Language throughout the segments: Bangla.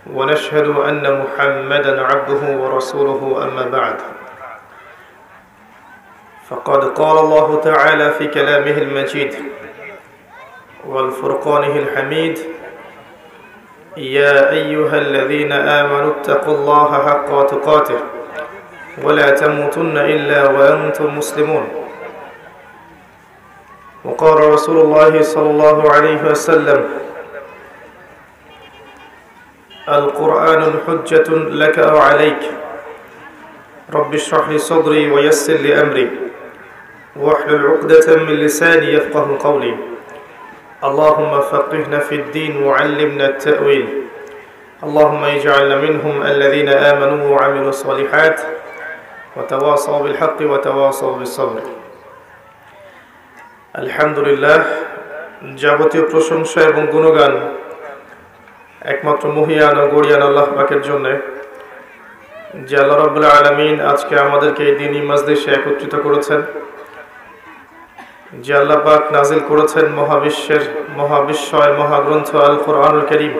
ونشهد أن محمدا عبده ورسوله أما بعد فقد قال الله تعالى في كلامه المجيد والفرقانه الحميد يا أيها الذين آمنوا اتقوا الله حق تقاته ولا تموتن إلا وأنتم مسلمون وقال رسول الله صلى الله عليه وسلم القرآن حجة لك أو عليك رب اشرح لي صدري ويسر لي أمري واحلل عقدة من لساني يفقه قولي اللهم فقهنا في الدين وعلمنا التأويل اللهم اجعلنا منهم الذين آمنوا وعملوا الصالحات وتواصوا بالحق وتواصوا بالصبر আলহামদুলিল্লাহ যাবতীয় প্রশংসা এবং গুণগান একমাত্র মহিয়ান ও গরিয়ান আল্লাহ পাকের জন্য, যে আল্লাহ রাব্বুল আলামিন আজকে আমাদেরকে এই দ্বীনি মাজলিসে একত্রিত করেছেন, যে আল্লাহ পাক নাজিল করেছেন মহাবিশ্বয় মহাগ্রন্থ আল কোরআনুল কারীম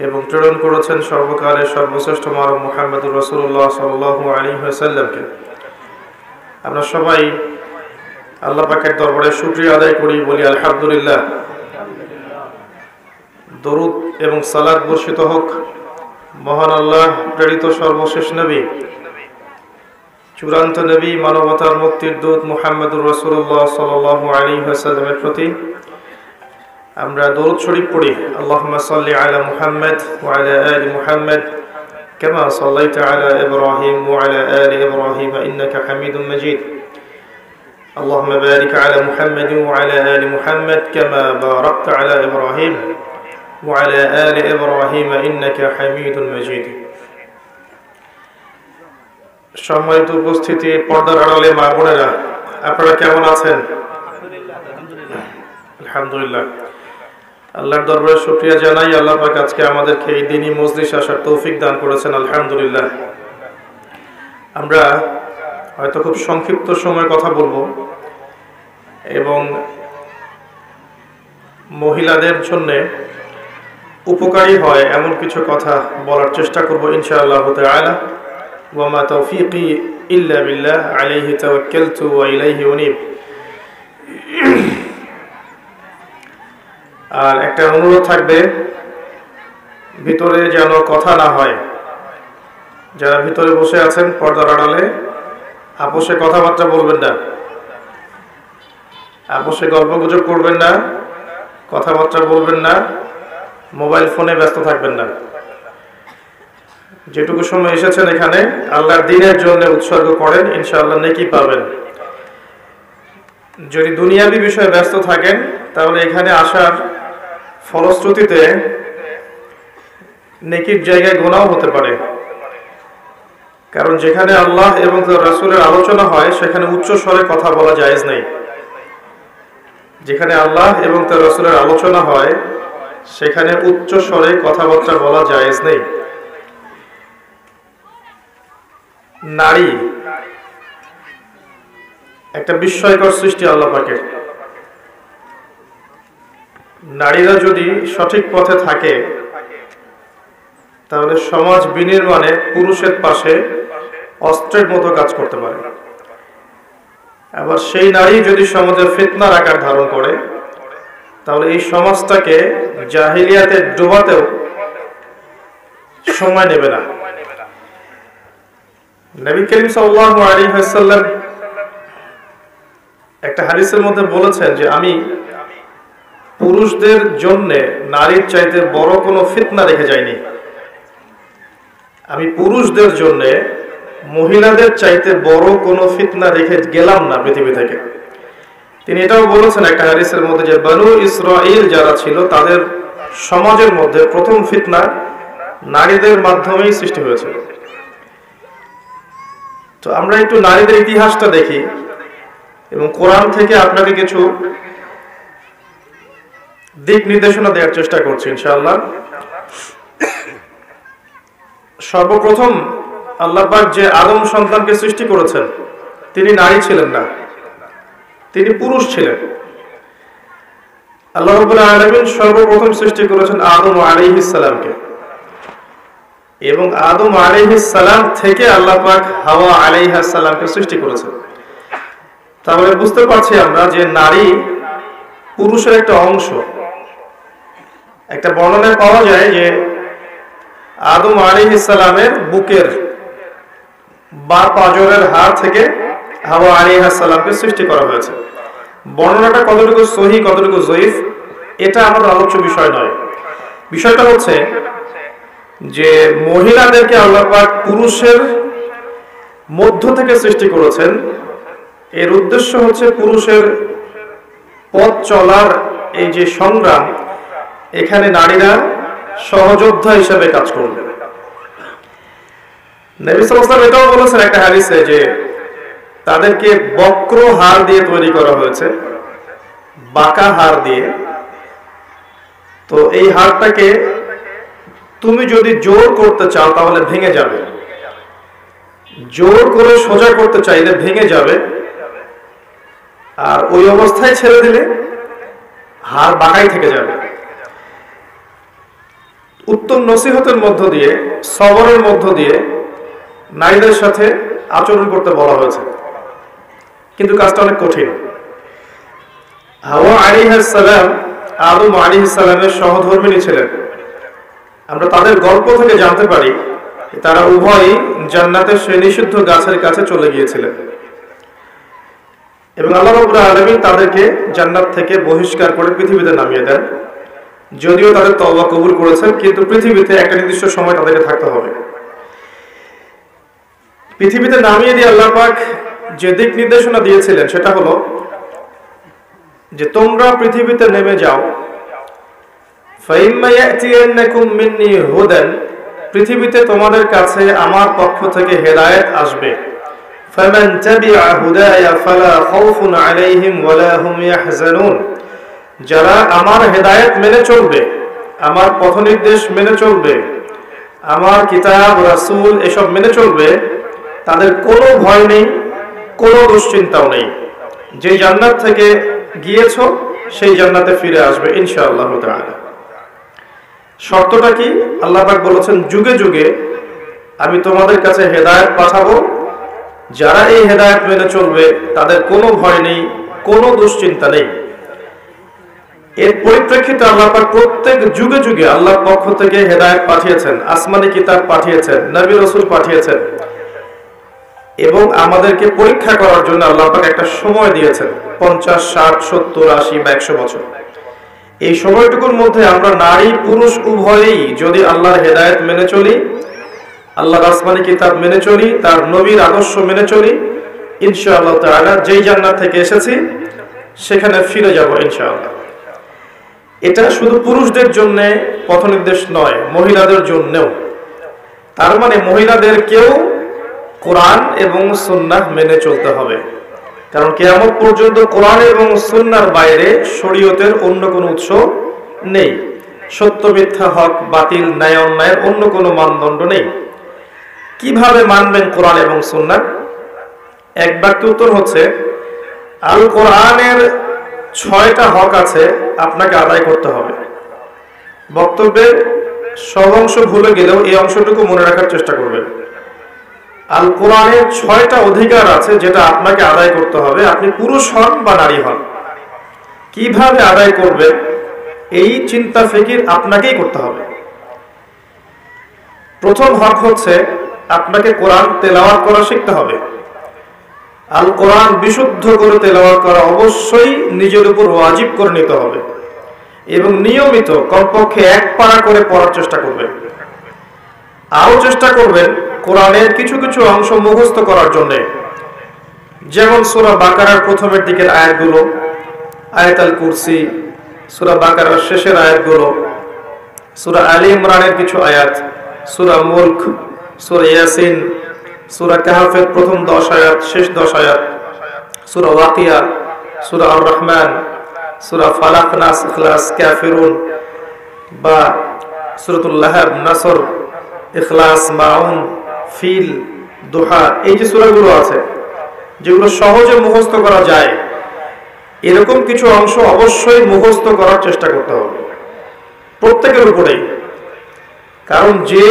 এবং প্রেরণ করেছেন সর্বকালের সর্বশ্রেষ্ঠ মানব মুহাম্মদুর রাসূলুল্লাহ সাল্লাল্লাহু আলাইহি ওয়াসাল্লামকে। আমরা সবাই আল্লাহ পাকের দরবারে শুকরিয়া আদায় করি, বলি আলহামদুলিল্লাহ। দরুদ এবং সালাত বর্ষিত হোক মহান আল্লাহ প্রেরিত সর্বশেষ নবী, চূড়ান্ত নবী, মানবতার মুক্তির দূত মুহাম্মদুর রাসূলুল্লাহ সাল্লাল্লাহু আলাইহি ওয়াসাল্লামের প্রতি আমরা দরুদ শরীফ পড়ি। আল্লাহুম্মা সাল্লি আলা মুহাম্মাদ ওয়া আলা আলি মুহাম্মাদ কামা সাল্লাইতা আলা ইব্রাহিম ওয়া আলা আলি ইব্রাহিম ইন্নাকা হামিদুম মাজিদ। اللهم بارك على محمد وعلى آل محمد كما باركت على إبراهيم وعلى آل إبراهيم إنك حميد مجيد। সম্মানিত উপস্থিতি, পর্দার আড়ালে মা বোনেরা, আপনারা কেমন আছেন? আলহামদুলিল্লাহ। আল্লাহর দরবারে শুকরিয়া জানাই, আল্লাহ পাক আজকে আমাদেরকে এই দ্বীনি মজলিস আসার তৌফিক দান করেছেন, আলহামদুলিল্লাহ। আমরা হয়তো খুব সংক্ষিপ্ত সময় কথা বলবো এবং মহিলাদের জন্য উপকারী হয় এমন কিছু কথা বলার চেষ্টা করব ইনশাআল্লাহ তাআলা। ওয়া মা তাওফীকি ইল্লা বিল্লাহ আলাইহি তাওয়াক্কালতু ওয়া ইলাইহি উনীব। আর একটা অনুরোধ থাকবে, ভিতরে যেন কথা না হয়। যারা ভিতরে বসে আছেন পর্দার আড়ালে, আপোষে কথাবার্তা বলবেন না, আপোষে গল্পগুজব করবেন না, কথাবার্তা বলবেন না, মোবাইল ফোনে ব্যস্ত থাকবেন না। যেটুকু সময় এসেছেন এখানে আল্লাহর দ্বীনের জন্য উৎসর্গ করেন, ইনশাআল্লাহ নেকি পাবেন। যদি দুনিয়াবি বিষয়ে ব্যস্ত থাকেন তাহলে এখানে আসার ফলশ্রুতিতে নেকির জায়গায় গুনাহ হতে পারে। কারণ যেখানে আল্লাহ এবং তার রাসূলের আলোচনা হয় সেখানে উচ্চ স্বরে কথা বলা জায়েজ নেই। যেখানে আল্লাহ এবং তার রাসূলের আলোচনা হয় সেখানে উচ্চ স্বরে কথাবার্তা বলা জায়েজ নেই। নারী একটা বিস্ময়কর সৃষ্টি আল্লাহ পাকের। নারীরা যদি সঠিক পথে থাকে তাহলে সমাজ বিনির্মাণে পুরুষের পাশে অস্ত্রের মতো কাজ করতে পারে। আবার সেই নারী যদি সমাজে ফিতনার আকার ধারণ করে তাহলে এই সমাজটাকে জাহিলিয়াতে ডোবাতেও সময় নেবে না। নবী করিম সাল্লাল্লাহু আলাইহি ওয়াসাল্লাম একটা হাদিসের মধ্যে বলেছেন যে আমি পুরুষদের জন্য নারীর চাইতে বড় কোনো ফিতনা রেখে যাইনি। আমি পুরুষদের জন্য মহিলাদের চাইতে বড় কোনো ফিতনা রেখে গেলাম না পৃথিবী থেকে। তিনি এটাও বলেছেন একটা হাদিসের মধ্যে যে বনু ইসরাঈল যারা ছিল তাদের সমাজের মধ্যে প্রথম ফিতনা নারীদের মাধ্যমেই সৃষ্টি হয়েছে। তো আমরা একটু নারীদের ইতিহাসটা দেখি এবং কোরআন থেকে আপনাকে কিছু দিক নির্দেশনা দেওয়ার চেষ্টা করছি ইনশাআল্লাহ। সর্বপ্রথম আল্লাহ পাক যে আদম সন্তানকে সৃষ্টি করেছেন তিনি নারী ছিলেন না, তিনি পুরুষ ছিলেন। আল্লাহ রাব্বুল আলামিন সর্বপ্রথম সৃষ্টি করেছেন আদম আলাইহিস সালামকে। এবং আদম আলাইহিস সালাম থেকে আল্লাহ পাক হাওয়া আলাইহিস সালামকে সৃষ্টি করেছেন। তাহলে বুঝতে পারছি আমরা যে নারী পুরুষের একটা অংশ। একটা বর্ণনায় পাওয়া যায় যে আদম আলাইহিস সালামের বুকের বা পাঁজরের হাড় থেকে হাওয়া আলাইহিস সালামকে সৃষ্টি করা হয়েছে। বর্ণনাটা কতটুকু সহিহ কতটুকু যঈফ এটা আমাদের আলোচ্য বিষয় নয়। বিষয়টা হচ্ছে যে মহিলাদেরকে আল্লাহ পাক পুরুষের মধ্য থেকে সৃষ্টি করেছেন। এর উদ্দেশ্য হচ্ছে পুরুষের পথ চলার এই যে সংগ্রাম, এখানে নারীরা সহযোদ্ধা হিসেবে কাজ করবে। নবী সাল্লাল্লাহু আলাইহি ওয়াসাল্লাম এটাও বলেছেন একটা হাদিসে যে তাদেরকে বক্র হাড় দিয়ে তৈরি করা হয়েছে, বাঁকা হাড় দিয়ে। তো এই হাড়টাকে তুমি যদি জোর করতে চাও তাহলে ভেঙে যাবে, জোর করে সোজা করতে চাইলে ভেঙে যাবে, আর ওই অবস্থায় ছেড়ে দিলে হাড় বাঁকাই থেকে যাবে। উত্তম নসিহতের মধ্য দিয়ে, সবরের মধ্য দিয়ে নারীদের সাথে আচরণ করতে বলা হয়েছে, কিন্তু কাজটা অনেক কঠিন। হাওয়া আলাইহিস সালাম আদম আলাইহিস সালামের সহধর্মিণী ছিলেন। আমরা তাদের গল্প থেকে জানতে পারি তারা উভয়ই জান্নাতের সেই নিষিদ্ধ গাছের কাছে চলে গিয়েছিলেন এবং আল্লাহ রাব্বুল আলামিন তাদেরকে জান্নাত থেকে বহিষ্কার করে পৃথিবীতে নামিয়ে দেন। যদিও তাদের তওবা কবুল করেছেন, কিন্তু পৃথিবীতে একটা নির্দিষ্ট সময় তাদেরকে থাকতে হবে। পৃথিবীতে নামিয়ে দিয়ে আল্লাহ পাক যে দিক নির্দেশনা দিয়েছিলেন সেটা হলো যে তোমরা পৃথিবীতে নেমে যাও, ফাইম্মা ইয়াতিয়ান্নাকুম মিন্নি হুদান, পৃথিবীতে তোমাদের কাছে আমার পক্ষ থেকে হেদায়েত আসবে। ফামান তাবিআ হুদায়া ফালা খাউফুন আলাইহিম ওয়ালা হুম ইয়াহজানুন, যারা আমার হেদায়েত মেনে চলবে, আমার পথনির্দেশ মেনে চলবে, আমার কিতাব রাসূল এসব মেনে চলবে, তাদের কোনো ভয় নেই, কোনো দুশ্চিন্তাও নেই। যে জান্নাত থেকে গিয়েছো সেই জান্নাতে ফিরে আসবে ইনশাআল্লাহ তাআলা। শর্তটা কি? আল্লাহ পাক বলেছেন যুগে যুগে আমি তোমাদের কাছে হেদায়েত পাঠাবো, যারা এই হেদায়েত মেনে চলবে তাদের কোনো ভয় নেই, কোনো দুশ্চিন্তা নেই। এর পরিপ্রেক্ষিতে আল্লাহ পাক প্রত্যেক যুগে যুগে আল্লাহর পক্ষ থেকে হেদায়েত পাঠিয়েছেন, আসমানি কিতাব পাঠিয়েছেন, নবী রাসূল পাঠিয়েছেন এবং আমাদেরকে পরীক্ষা করার জন্য আল্লাহ পাক একটা সময় দিয়েছেন 50, 60, 70, 80 বা 100 বছর। এই সময়টুকুর মধ্যে আমরা নারী পুরুষ উভয়েই যদি আল্লাহর হেদায়েত মেনে চলি, আল্লাহর আসমানি কিতাব মেনে চলি, তার নবীর আদর্শ মেনে চলি, ইনশাআল্লাহ তাআলা যেই জান্নাত থেকে এসেছি সেখানে ফিরে যাব ইনশাআল্লাহ। এটা শুধু পুরুষদের জন্য পথনির্দেশ নয়, মহিলাদের জন্যও। তার মানে মহিলাদেরকেও কোরআন এবং সুন্নাহ মেনে চলতে হবে, কারণ কিয়ামত পর্যন্ত কোরআন এবং সুন্নাহর বাইরে শরীয়তের অন্য কোনো উৎস নেই। সত্য মিথ্যা, হক বাতিল, ন্যায় অন্যায়ের অন্য কোনো মানদণ্ড নেই। কিভাবে মানবেন কোরআন এবং সুন্নাহ? এক বাক্য উত্তর হচ্ছে আল কোরআনের 6টা হক আছে, আপনাকে আদায় করতে হবে। বক্তব্যের সব অংশ ভুলে গেলেও এই অংশটুকু মনে রাখার চেষ্টা করবেন। আল কোরআনের 6টা অধিকার আছে যেটা আপনাকে আদায় করতে হবে, আপনি পুরুষ হন বা নারী হন। কিভাবে আদায় করবেন এই চিন্তা ফিকির আপনাকেই করতে হবে। প্রথম হক হচ্ছে আপনাকে কোরআন তেলাওয়াত করা শিখতে হবে। আল কোরআন বিশুদ্ধ করে তেলাওয়াত করা অবশ্যই নিজের উপর ওয়াজিব করে নিতে হবে এবং নিয়মিত কমপক্ষে 1 পারা করে পড়ার চেষ্টা করবেন। আরও চেষ্টা করবেন কোরআনের কিছু কিছু অংশ মুখস্থ করার জন্য, যেমন সূরা বাকারার প্রথমের দিকের আয়াতগুলো, আয়াতুল কুরসি, সূরা বাকারার শেষের আয়াতগুলো, সূরা আলী ইমরানের কিছু আয়াত, সূরা মুলক, সূরা ইয়াসিন, সূরা কাহফের প্রথম 10 আয়াত, শেষ 10 আয়াত, সূরা ওয়াকিয়া, সূরা আর রহমান, সূরা ফালাক, নাস, ইখলাস, কাফিরুন বা সূরাতুল লাহব, নাসর, ইখলাস, মাউন, ফিল, দুহা, এই যে সূরাগুলো আছে যেগুলো সহজে মুখস্থ করা যায়, এরকম কিছু অংশ অবশ্যই মুখস্থ করার চেষ্টা করতে হবে প্রত্যেকের উপরেই। কারণ যে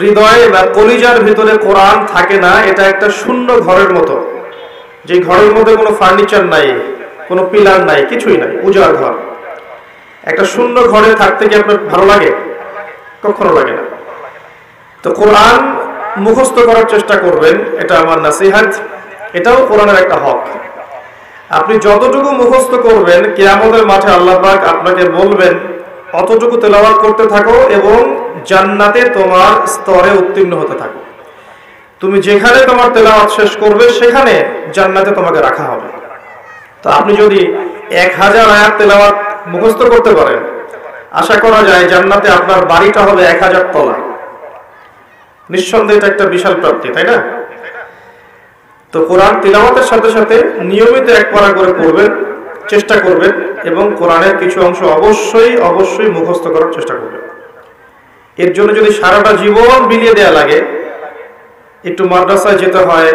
হৃদয়ে বা কলিজার ভিতরে কোরআন থাকে না, এটা একটা শূন্য ঘরের মতো, যে ঘরের মধ্যে কোনো ফার্নিচার নাই, কোনো পিলার নাই, কিছুই নাই, উজাড় ঘর। একটা শূন্য ঘরে থাকতে কি আপনার ভালো লাগে? কখনো লাগে না। তো কোরআন মুখস্থ করার চেষ্টা করবেন, এটা আমার নাসিহাত। এটাও কোরআনের একটা হক। আপনি যতটুকু মুখস্থ করবেন, কিয়ামতের মাঠে আল্লাহ পাক আপনাকে বলবেন অতটুকু তেলাওয়াত করতে থাকো এবং জান্নাতে তোমার স্তরে উত্তীর্ণ হতে থাকো। তুমি যেখানে তোমার তেলাওয়াত শেষ করবে সেখানে জান্নাতে তোমাকে রাখা হবে। তো আপনি যদি 1000 আয়াত তেলাওয়াত মুখস্থ করতে পারেন, আশা করা যায় জান্নাতে আপনার বাড়িটা হবে 1000 তলা। নিঃসন্দেহে এটা একটা বিশাল প্রাপ্তি, তাই না? তো কোরআন তিলাওয়াতের সাথে সাথে নিয়মিত এক পারা করে পড়বেন, চেষ্টা করবেন, এবং কোরআনের কিছু অংশ অবশ্যই অবশ্যই মুখস্থ করার চেষ্টা করবেন। এর জন্য যদি সারাটা জীবন বিলিয়ে দেয়া লাগে, একটু মাদ্রাসায় যেতে হয়,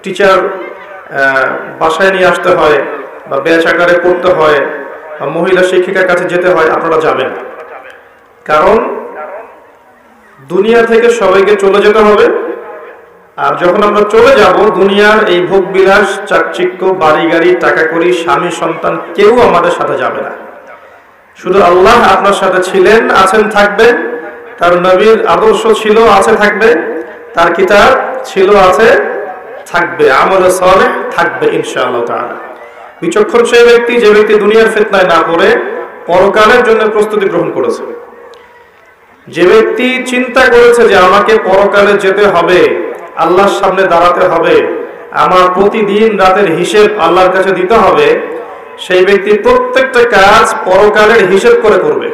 টিচার বাসায় নিয়ে আসতে হয়, বা ব্যাচ আকারে পড়তে হয়, বা মহিলা শিক্ষিকার কাছে যেতে হয়, আপনারা যাবেন। কারণ দুনিয়া থেকে সবাইকে চলে যেতে হবে। আর যখন আমরা চলে যাব, দুনিয়ার এই ভোগ বিলাস, চাকচিক্য, বাড়ি গাড়ি, টাকা কড়ি, স্বামী সন্তান কেউ আমাদের সাথে যাবে না। শুধু আল্লাহ আপনার সাথে ছিলেন, আছেন, থাকবেন। তার নবীর আদর্শ ছিল, আছে, থাকবে। তার কিতাব ছিল, আছে, থাকবে। আমলে সালেহ থাকবে ইনশাআল্লাহ তাআলা। বিচক্ষণ সেই ব্যক্তি, যে ব্যক্তি দুনিয়ার ফিতনায় না পড়ে পরকালের জন্য প্রস্তুতি গ্রহণ করেছে। যে ব্যক্তি চিন্তা করেছে যে আমাকে পরকালে যেতে হবে, আল্লাহর সামনে দাঁড়াতে হবে, আমার প্রতিদিন রাতের হিসেব আল্লাহর কাছে দিতে হবে, সেই ব্যক্তি প্রত্যেকটা কাজ পরকালের হিসেব করে করবে।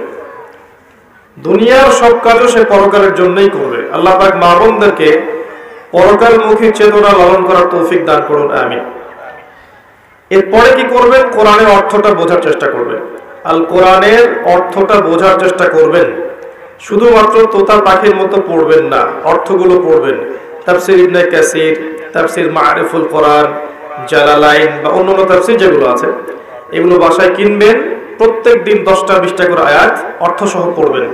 দুনিয়ার সব কাজও সে পরকালের জন্যই করবে। আল্লাহ পাক মা বোনদেরকে পরকালমুখী চেতনা লালন করার তৌফিক দান করুন, আমিন। এরপরে কি করবেন? কোরআনের অর্থটা বোঝার চেষ্টা করবেন। আল কোরআনের অর্থটা বোঝার চেষ্টা করবেন। শুধুমাত্র তোতা পাখির মতো পড়বেন না, অর্থগুলো পড়বেন। তাফসীর ইবনে কাসির, তাফসীর মারিফুল কোরআন, জালালাইন বা অন্যান্য তাফসীর যেগুলো আছে, এগুলো বাসায় কিনবেন। প্রত্যেক দিন 10টা 20টা করে আয়াত অর্থ সহ পড়বেন।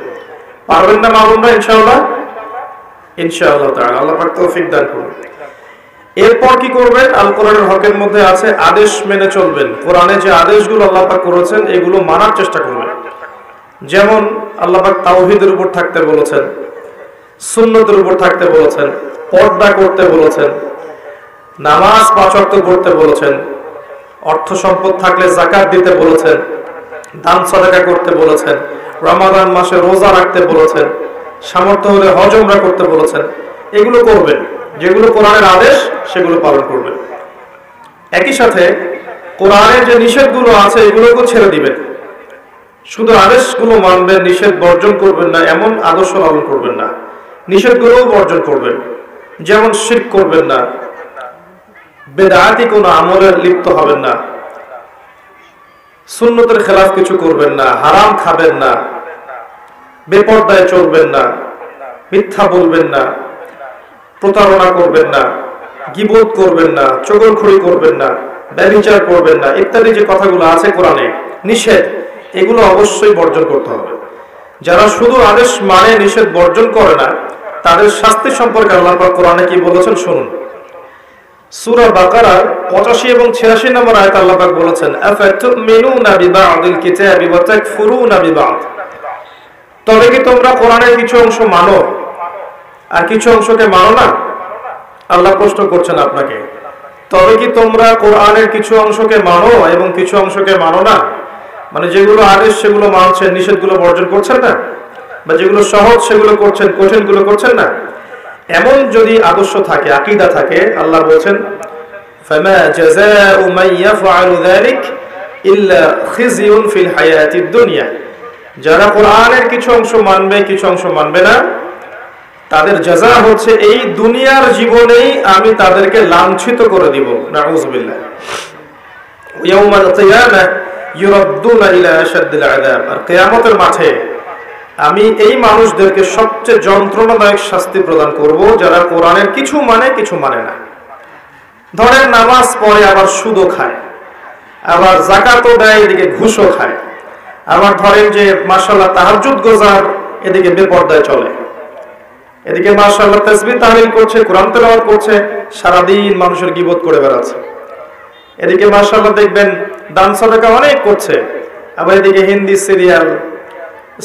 পারবেন না মামুনরা? ইনশাআল্লাহ, ইনশাআল্লাহ তাআলা আল্লাহ পাক তৌফিক দান করুন। এরপর কি করবেন? আল কোরআনের হকের মধ্যে আছে আদেশ মেনে চলবেন। কোরআনে যে আদেশগুলো আল্লাহ পাক করেছেন, এগুলো মানার চেষ্টা করবেন। যেমন আল্লাহ পাক তাওহীদের উপর থাকতে বলেছেন, সুন্নতের উপর থাকতে বলেছেন, পর্দা করতে বলেছেন, নামাজ 5 ওয়াক্ত পড়তে বলেছেন, অর্থ সম্পদ থাকলে যাকাত দিতে বলেছেন, দান সাদাকা করতে বলেছেন, রমাদান মাসে রোজা রাখতে বলেছেন, সামর্থ্য হলে হজ উমরা করতে বলেছেন। এগুলো করবেন। যেগুলো কোরআনের আদেশ সেগুলো পালন করবেন। একই সাথে কোরআনের যে নিষেধগুলো আছে এগুলোকেও ছেড়ে দিবেন। শুধু আদেশগুলো মানবেন, নিষেধ বর্জন করবেন না, এমন আদর্শ লালন করবেন না। নিষেধগুলোও বর্জন করবেন। যেমন শিরক করবেন না, বেদাতি কোনো আমলের লিপ্ত হবেন না, সুন্নতের খেলাফ কিছু করবেন না, হারাম খাবেন না, বেপরদায় চলবেন না, মিথ্যা বলবেন না, প্রতারণা করবেন না, গীবত করবেন না, চগলখড়ি করবেন না, ব্যভিচার করবেন না, ইত্যাদি যে কথাগুলো আছে কোরআনে নিষেধ, এগুলো অবশ্যই বর্জন করতে হবে। যারা শুধু আদেশ মানে নিষেধ বর্জন করে না, তাদের শাস্তি সম্পর্কে আল্লাহ পাক কোরআনে কি বলেছেন শুনুন। সূরা বাকারার 85 এবং 86 নম্বর আয়াতে আল্লাহ পাক বলেছেন, আফাতুমিনুনা বিবা'দিল কিতাবি ওয়া তাকফুরুনা বিবা'দ। তবে কি তোমরা কোরআনের কিছু অংশ মানো আর কিছু অংশকে মানো না? আল্লাহ প্রশ্ন করছেন আপনাকে, তবে কি তোমরা কোরআনের কিছু অংশকে মানো এবং কিছু অংশকে মানো না? মানে যেগুলো আদেশ সেগুলো মানছেন, নিষেধগুলো বর্জন করছেন না, বা যেগুলো সহজ সেগুলো করছেন, কঠিনগুলো করছেন না। এমন যদি আদর্শ থাকে, আকীদা থাকে, আল্লাহ বলেন ফামা জাযাউ মান ইয়াফআলু যালিক ইল্লা খিজিয়ুন ফিল হায়াতিদ দুনিয়া। যারা কোরআনের কিছু অংশ মানবে, কিছু অংশ মানবে না, তাদের জাযা হচ্ছে এই দুনিয়ার জীবনেই আমি তাদেরকে লাঞ্ছিত করে দিব। নাউযুবিল্লাহ। ইয়াউমাল কিয়ামাহ ইউরাদ্দুনা ইলা আশাদ্দিল আযাব। আর কিয়ামতের মাঠে আমি এই মানুষদেরকে সবচেয়ে যন্ত্রণাদায়ক শাস্তি প্রদান করব, যারা কোরআনের কিছু মানে কিছু মানে না। ধরেন নামাজ পড়ে আবার সুদও খায়, আবার যাকাতও দেয়, এদিকে ঘুষও খায়, আবার ধরেন যে মাশাআল্লাহ তাহাজ্জুদ গোজার, এদিকে বেপরদায় চলে। এদিকে মাশাআল্লাহ তাসবিহ তাহলিল করছে, কোরআন তেলাওয়াত করছে, সারাদিন মানুষের গীবত করে বেড়াচ্ছে। এদিকে মাশাআল্লাহ দেখবেন দান সাদাকা অনেক করছে, আবার এদিকে হিন্দি সিরিয়াল,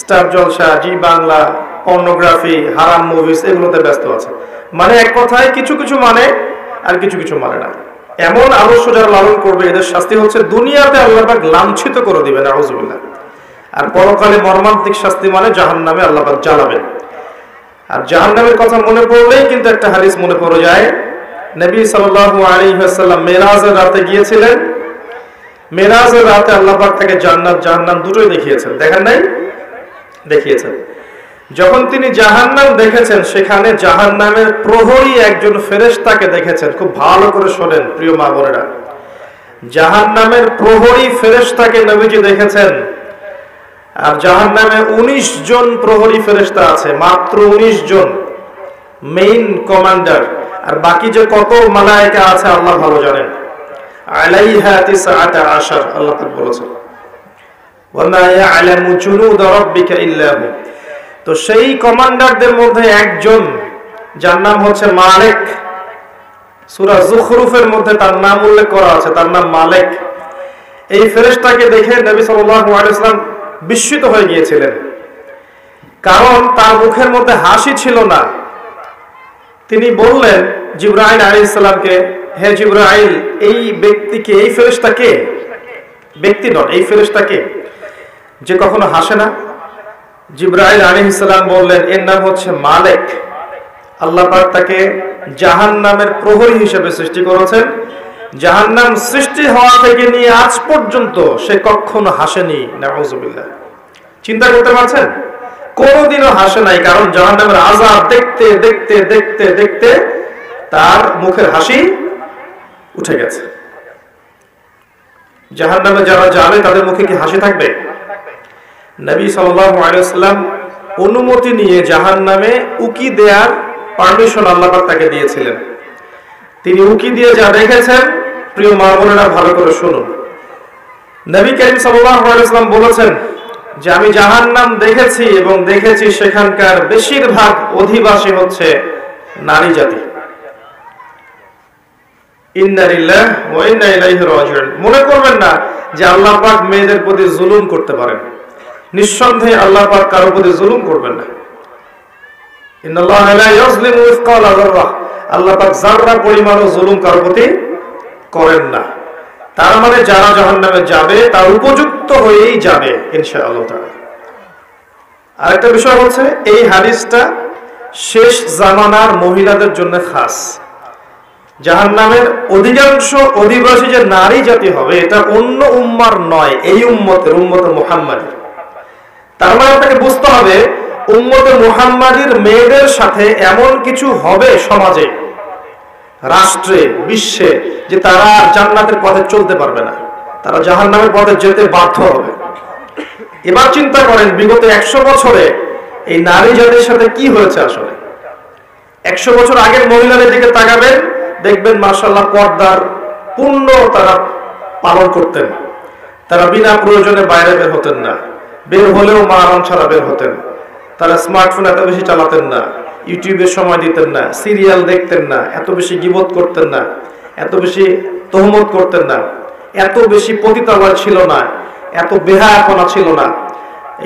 স্টার জলসা, জি বাংলা, পর্নোগ্রাফি, হারাম মুভিজ এগুলোতে ব্যস্ত আছে। মানে এক কথায় কিছু কিছু মানে আর কিছু কিছু মানে না। এমন আদর্শ যারা লালন করবে এদের শাস্তি হচ্ছে দুনিয়াতে আল্লাহ পাক লাঞ্ছিত করে দিবেন, আউযুবিল্লাহ। আর পরকালে মর্মান্তিক শাস্তি মানে জাহান্নামে আল্লাহ পাক জ্বালাবেন। আর জাহান্নামের কথা মনে পড়লেই কিন্তু একটা হাদিস মনে পড়ে যায়। নবী সাল্লাল্লাহু আলাইহি ওয়াসাল্লাম মেরাজের রাতে গিয়েছিলেন। মেরাজের রাতে আল্লাহ পাক তাকে জান্নাত জাহান্নাম দুটোই দেখিয়েছেন, দেখেন নাই? দেখিয়েছেন। যখন তিনি জাহান্নাম দেখেছেন, সেখানে জাহান্নামের প্রহরী একজন ফেরেশতাকে দেখেছেন। খুব ভালো করে শোনেন প্রিয় মা বোনেরা, জাহান্নামের প্রহরী ফেরেশতাকে নবীজি দেখেছেন। আর জাহান্নামে 19 জন প্রহরী ফেরেশতা আছে, মাত্র 19 জন মেইন কমান্ডার। আর বাকি যে কত মালায়েকা আছে আল্লাহ ভালো জানেন। আলাইহা 19 আল্লাহ তাআলা বলেছেন, ওয়া মা ইয়ালামু জুনুদা রাব্বিকা ইল্লা হু। তো সেই কমান্ডারদের মধ্যে একজন, যার নাম হচ্ছে মালিক। সূরা যুখরুফের মধ্যে তার নাম উল্লেখ করা আছে, তার নাম মালিক। এই ফেরেশতাকে দেখে নবী সাল্লাল্লাহু আলাইহি ওয়াসাল্লাম বিস্মিত হয়ে গিয়েছিলেন, কারণ তার মুখের মধ্যে হাসি ছিল না। তিনি বললেন জিবরাইল আলাইহিস সালামকে, হে জিবরাইল, এই ব্যক্তিকে, এই ফেরেশতাকে, ব্যক্তি নয়, এই ফেরেশতাকে যে কখনো হাসে না। জিবরাইল আলাইহিস সালাম বললেন, এর নাম হচ্ছে মালিক। আল্লাহ পাক তাকে জাহান্নামের প্রহরী হিসেবে সৃষ্টি করেছেন। জাহান্নাম সৃষ্টি হওয়া থেকে নিয়ে আজ পর্যন্ত সে কখনো হাসেনি, নাউযুবিল্লাহ। চিন্তা করতে পারছেন? কোনোদিনও হাসে নাই, কারণ জাহান্নামের আযাব দেখতে দেখতে দেখতে দেখতে তার মুখের হাসি উঠে গেছে। জাহান্নামে যারা যাবে তাদের মুখে কি হাসি থাকবে? নবী সাল্লাল্লাহু আলাইহি ওয়াসাল্লাম অনুমতি নিয়ে জাহান্নামে উকি দেওয়ার পারমিশন আল্লাহ পাক তাকে দিয়েছিলেন। তিনি উকি দিয়ে যা দেখেছেন, প্রিয় মা বোনেরা ভালো করে শুনুন। নবী করিম সাল্লাল্লাহু আলাইহি ওয়াসাল্লাম বলেছেন যে আমি জাহান্নাম দেখেছি এবং দেখেছি সেখানকার বেশিরভাগ অধিবাসী হচ্ছে নারী জাতি। ইন্না লিল্লাহি ওয়া ইন্না ইলাইহি রাজিউন। মনে করবেন না যে আল্লাহ পাক মেয়েদের প্রতি জুলুম করতে পারেন। নিঃসন্দেহে আল্লাহ পাক কারোর প্রতি জুলুম করবেন না। ইন্নাল্লাহা লা ইয়াজলিমু মিসকালা যাররা। আল্লাহ পাক যাররা পরিমাণও জুলুম কারোর প্রতি করেন না। তার মানে যারা জাহান্নামে যাবে তার উপযুক্ত হয়েই যাবে ইনশাআল্লাহ তাআলা। আরেকটা বিষয় হচ্ছে, এই হাদিসটা শেষ জামানার মহিলাদের জন্য খাস। জাহান্নামের অধিকাংশ অধিবাসী যে নারী জাতি হবে, এটা অন্য উম্মার নয়, এই উম্মতের, উম্মতে মুহাম্মাদের। তার মানে আপনাকে বুঝতে হবে, উম্মতে মুহাম্মাদির মেয়েদের সাথে এমন কিছু হবে সমাজে, রাষ্ট্রে, বিশ্বে, যে তারা জান্নাতের পথে চলতে পারবে না, তারা জাহান্নামের পথে যেতে বাধ্য হবে। এবার চিন্তা করেন, বিগত 100 বছরে এই নারী জাতির সাথে কি হয়েছে আসলে। 100 বছর আগের মহিলাদের দিকে তাকাবেন, দেখবেন মাশাআল্লাহ পর্দার পূর্ণ তারা পালন করতেন। তারা বিনা প্রয়োজনে বাইরে বের হতেন না, বের হলেও মাহরাম ছাড়া বের হতেন। তারা স্মার্টফোন এত বেশি চালাতেন না, ইউটিউবে সময় দিতেন না, সিরিয়াল দেখতেন না, এত বেশি গীবত করতেন না, এত বেশি তহমত করতেন না, এত বেশি পতিতালয় ছিল না, এত বেহায়াপনা ছিল না।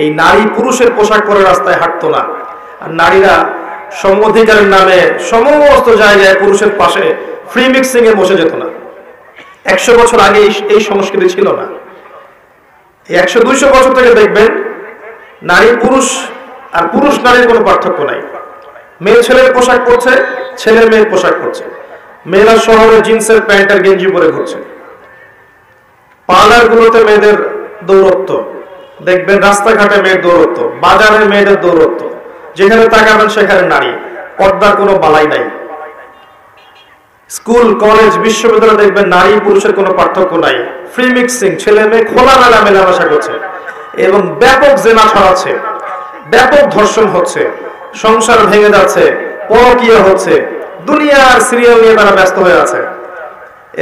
এই নারী পুরুষের পোশাক পরে রাস্তায় হাঁটতো না। আর নারীরা সম অধিকারের নামে সমস্ত জায়গায় পুরুষের পাশে ফ্রি মিক্সিং এ বসে যেত না। 100 বছর আগে এই সংস্কৃতি ছিল না। 100-200 বছর থেকে দেখবেন নারী পুরুষ আর পুরুষ নারীর কোনো পার্থক্য নাই। মেয়ে ছেলের পোশাক পরছে, ছেলে মেয়ের পোশাক পরছে। মেয়েরা শহরে জিন্সের প্যান্ট আর গেঞ্জি পরে ঘুরছে। পার্লার গুলোতে মেয়েদের দৌরত্ব দেখবেন, রাস্তাঘাটে মেয়ের দৌরত্ব, বাজারে মেয়েদের দৌরত্ব, যেখানে তাকাবেন সেখানে নারী, পর্দার কোনো বালাই নাই। স্কুল, কলেজ, বিশ্ববিদ্যালয়ে দেখবেন নারী পুরুষের কোনো পার্থক্য নাই। ফ্রি মিক্সিং, ছেলে মেয়ে খোলামেলা মেলামেশা করছে এবং ব্যাপক জেনা ছড়াচ্ছে, ব্যাপক ধর্ষণ হচ্ছে, সংসার ভেঙে যাচ্ছে, পরকীয়া হচ্ছে, দুনিয়ার সিরিয়াল নিয়ে তারা ব্যস্ত হয়ে আছে।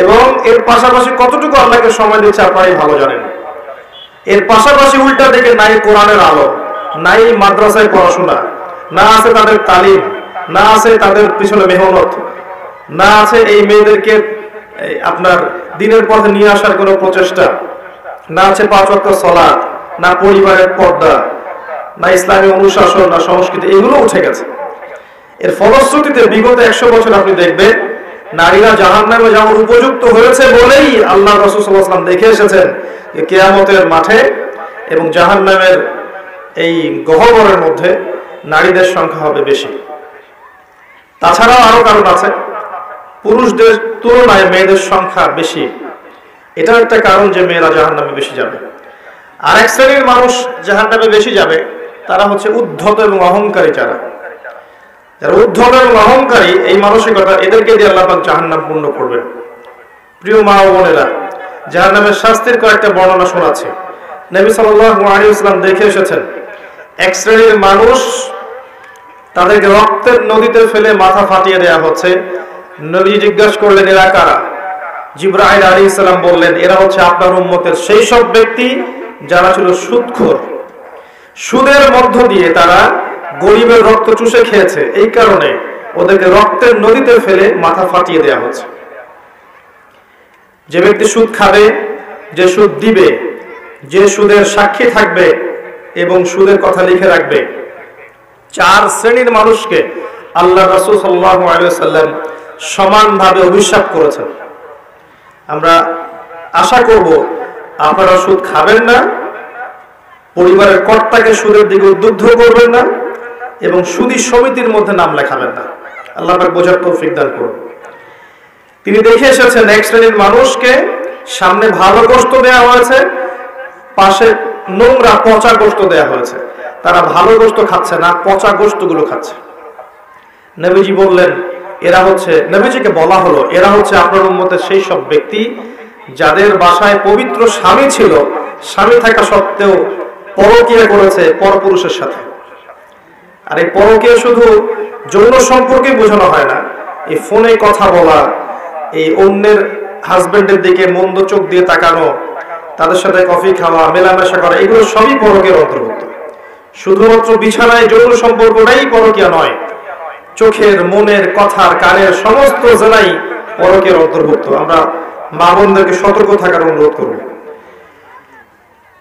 এবং এর পাশাপাশি কতটুকু আল্লাহকে সময় দিচ্ছে আপনারাই ভালো জানেন। এর পাশাপাশি উল্টা দিকে নাই কোরআনের আলো, নাই মাদ্রাসায় পড়াশোনা, না আছে তাদের তালিম, না আছে তাদের পিছনে মেহনত, না আছে এই মেয়েদেরকে আপনার দিনের পথে নিয়ে আসার কোনো প্রচেষ্টা, না আছে 5 ওয়াক্ত সালাত, না পরিবারের পর্দা, না ইসলামী অনুশাসন, না সংস্কৃতি, এগুলো উঠে গেছে। এর ফলশ্রুতিতে বিগত 100 বছর আপনি দেখবেন নারীরা জাহান্নামে যাওয়ার উপযুক্ত হয়েছে বলেই আল্লাহ রাসূল সাল্লাল্লাহু আলাইহি ওয়াসাল্লাম দেখে এসেছেন যে কিয়ামতের মাঠে এবং জাহান্নামের এই গহ্বরের মধ্যে নারীদের সংখ্যা হবে বেশি। তাছাড়াও আরো কারণ আছে, পুরুষদের তুলনায় মেয়েদের সংখ্যা বেশি, এটা একটা কারণ যে মেয়েরা জাহান্নামে বেশি যাবে। আর এক শ্রেণীর মানুষ জাহান্নামে বেশি যাবে, তারা হচ্ছে উদ্ধত এবং অহংকারী। যারা উদ্ধত এবং অহংকারী, এই মানসিকতা, এদেরকে দিয়ে আল্লাহ পাক জাহান্নাম পূর্ণ করবেন। প্রিয় মা ও বোনেরা, জাহান্নামের শাস্তির কয়েকটা বর্ণনা শোনাচ্ছি। নবী সাল্লাল্লাহু আলাইহি ওয়াসাল্লাম দেখে এসেছেন এক শ্রেণীর মানুষ, তাদেরকে রক্তের নদীতে ফেলে মাথা ফাটিয়ে দেয়া হচ্ছে। নবী জিজ্ঞাসা করলেন, এরা কারা? জিবরাইল আলাইহিস সালাম বললেন, এরা হচ্ছে আপনার উম্মতের সেই সব ব্যক্তি যারা ছিল সুদখোর। সুদের মধ্য দিয়ে তারা গরিবের রক্ত চুষে খেয়েছে, এই কারণে ওদেরকে রক্তের নদীতে ফেলে মাথা ফাটিয়ে দেয়া হচ্ছে। যে ব্যক্তি সুদ খাবে, যে সুদ দিবে, যে সুদের সাক্ষী থাকবে এবং সুদের কথা লিখে রাখবে, 4 শ্রেণীর মানুষকে আল্লাহ রাসূল সাল্লাল্লাহু আলাইহি ওয়াসাল্লাম সমানভাবে অভিশাপ করেছেন। আমরা আশা করব আপনারা সুদ খাবেন না, পরিবারের কর্তাকে সুদের দিকে উদ্বুদ্ধ করবেন না এবং সুদী সমিতির মধ্যে নাম লেখাবেন না। আল্লাহ পাক বোঝার তৌফিক দান করুন। তিনি দেখে এসেছেন এক শ্রেণীর মানুষকে সামনে ভালো গোশত দেওয়া হয়েছে, পাশে নোংরা পচা গোশত দেওয়া হয়েছে। তারা ভালো গোশত খাচ্ছে না, পচা গোশতগুলো খাচ্ছে। নবীজি বললেন, এরা হচ্ছে, নবীজিকে বলা হলো, এরা হচ্ছে আপনার উম্মতের সেই সব ব্যক্তি যাদের বাসায় পবিত্র স্বামী ছিল, স্বামী থাকা সত্ত্বেও পরকীয়া করেছে পরপুরুষের সাথে। আর এই পরকীয়া শুধু যৌন সম্পর্কে বোঝানো হয় না, এই ফোনে কথা বলা, এই অন্যের হাজবেন্ডের দিকে মন্দ চোখ দিয়ে তাকানো, তাদের সাথে কফি খাওয়া, মেলামেশা করা, এগুলো সবই পরকীয়ার অন্তর্ভুক্ত। শুধুমাত্র বিছানায় যৌন সম্পর্কটাই পরকীয়া নয়, চোখের, মনের, কথার, কানের সমস্ত জেলাই পরকীয়ার অন্তর্ভুক্ত। আমরা মা বোনদেরকে সতর্ক থাকার অনুরোধ করব।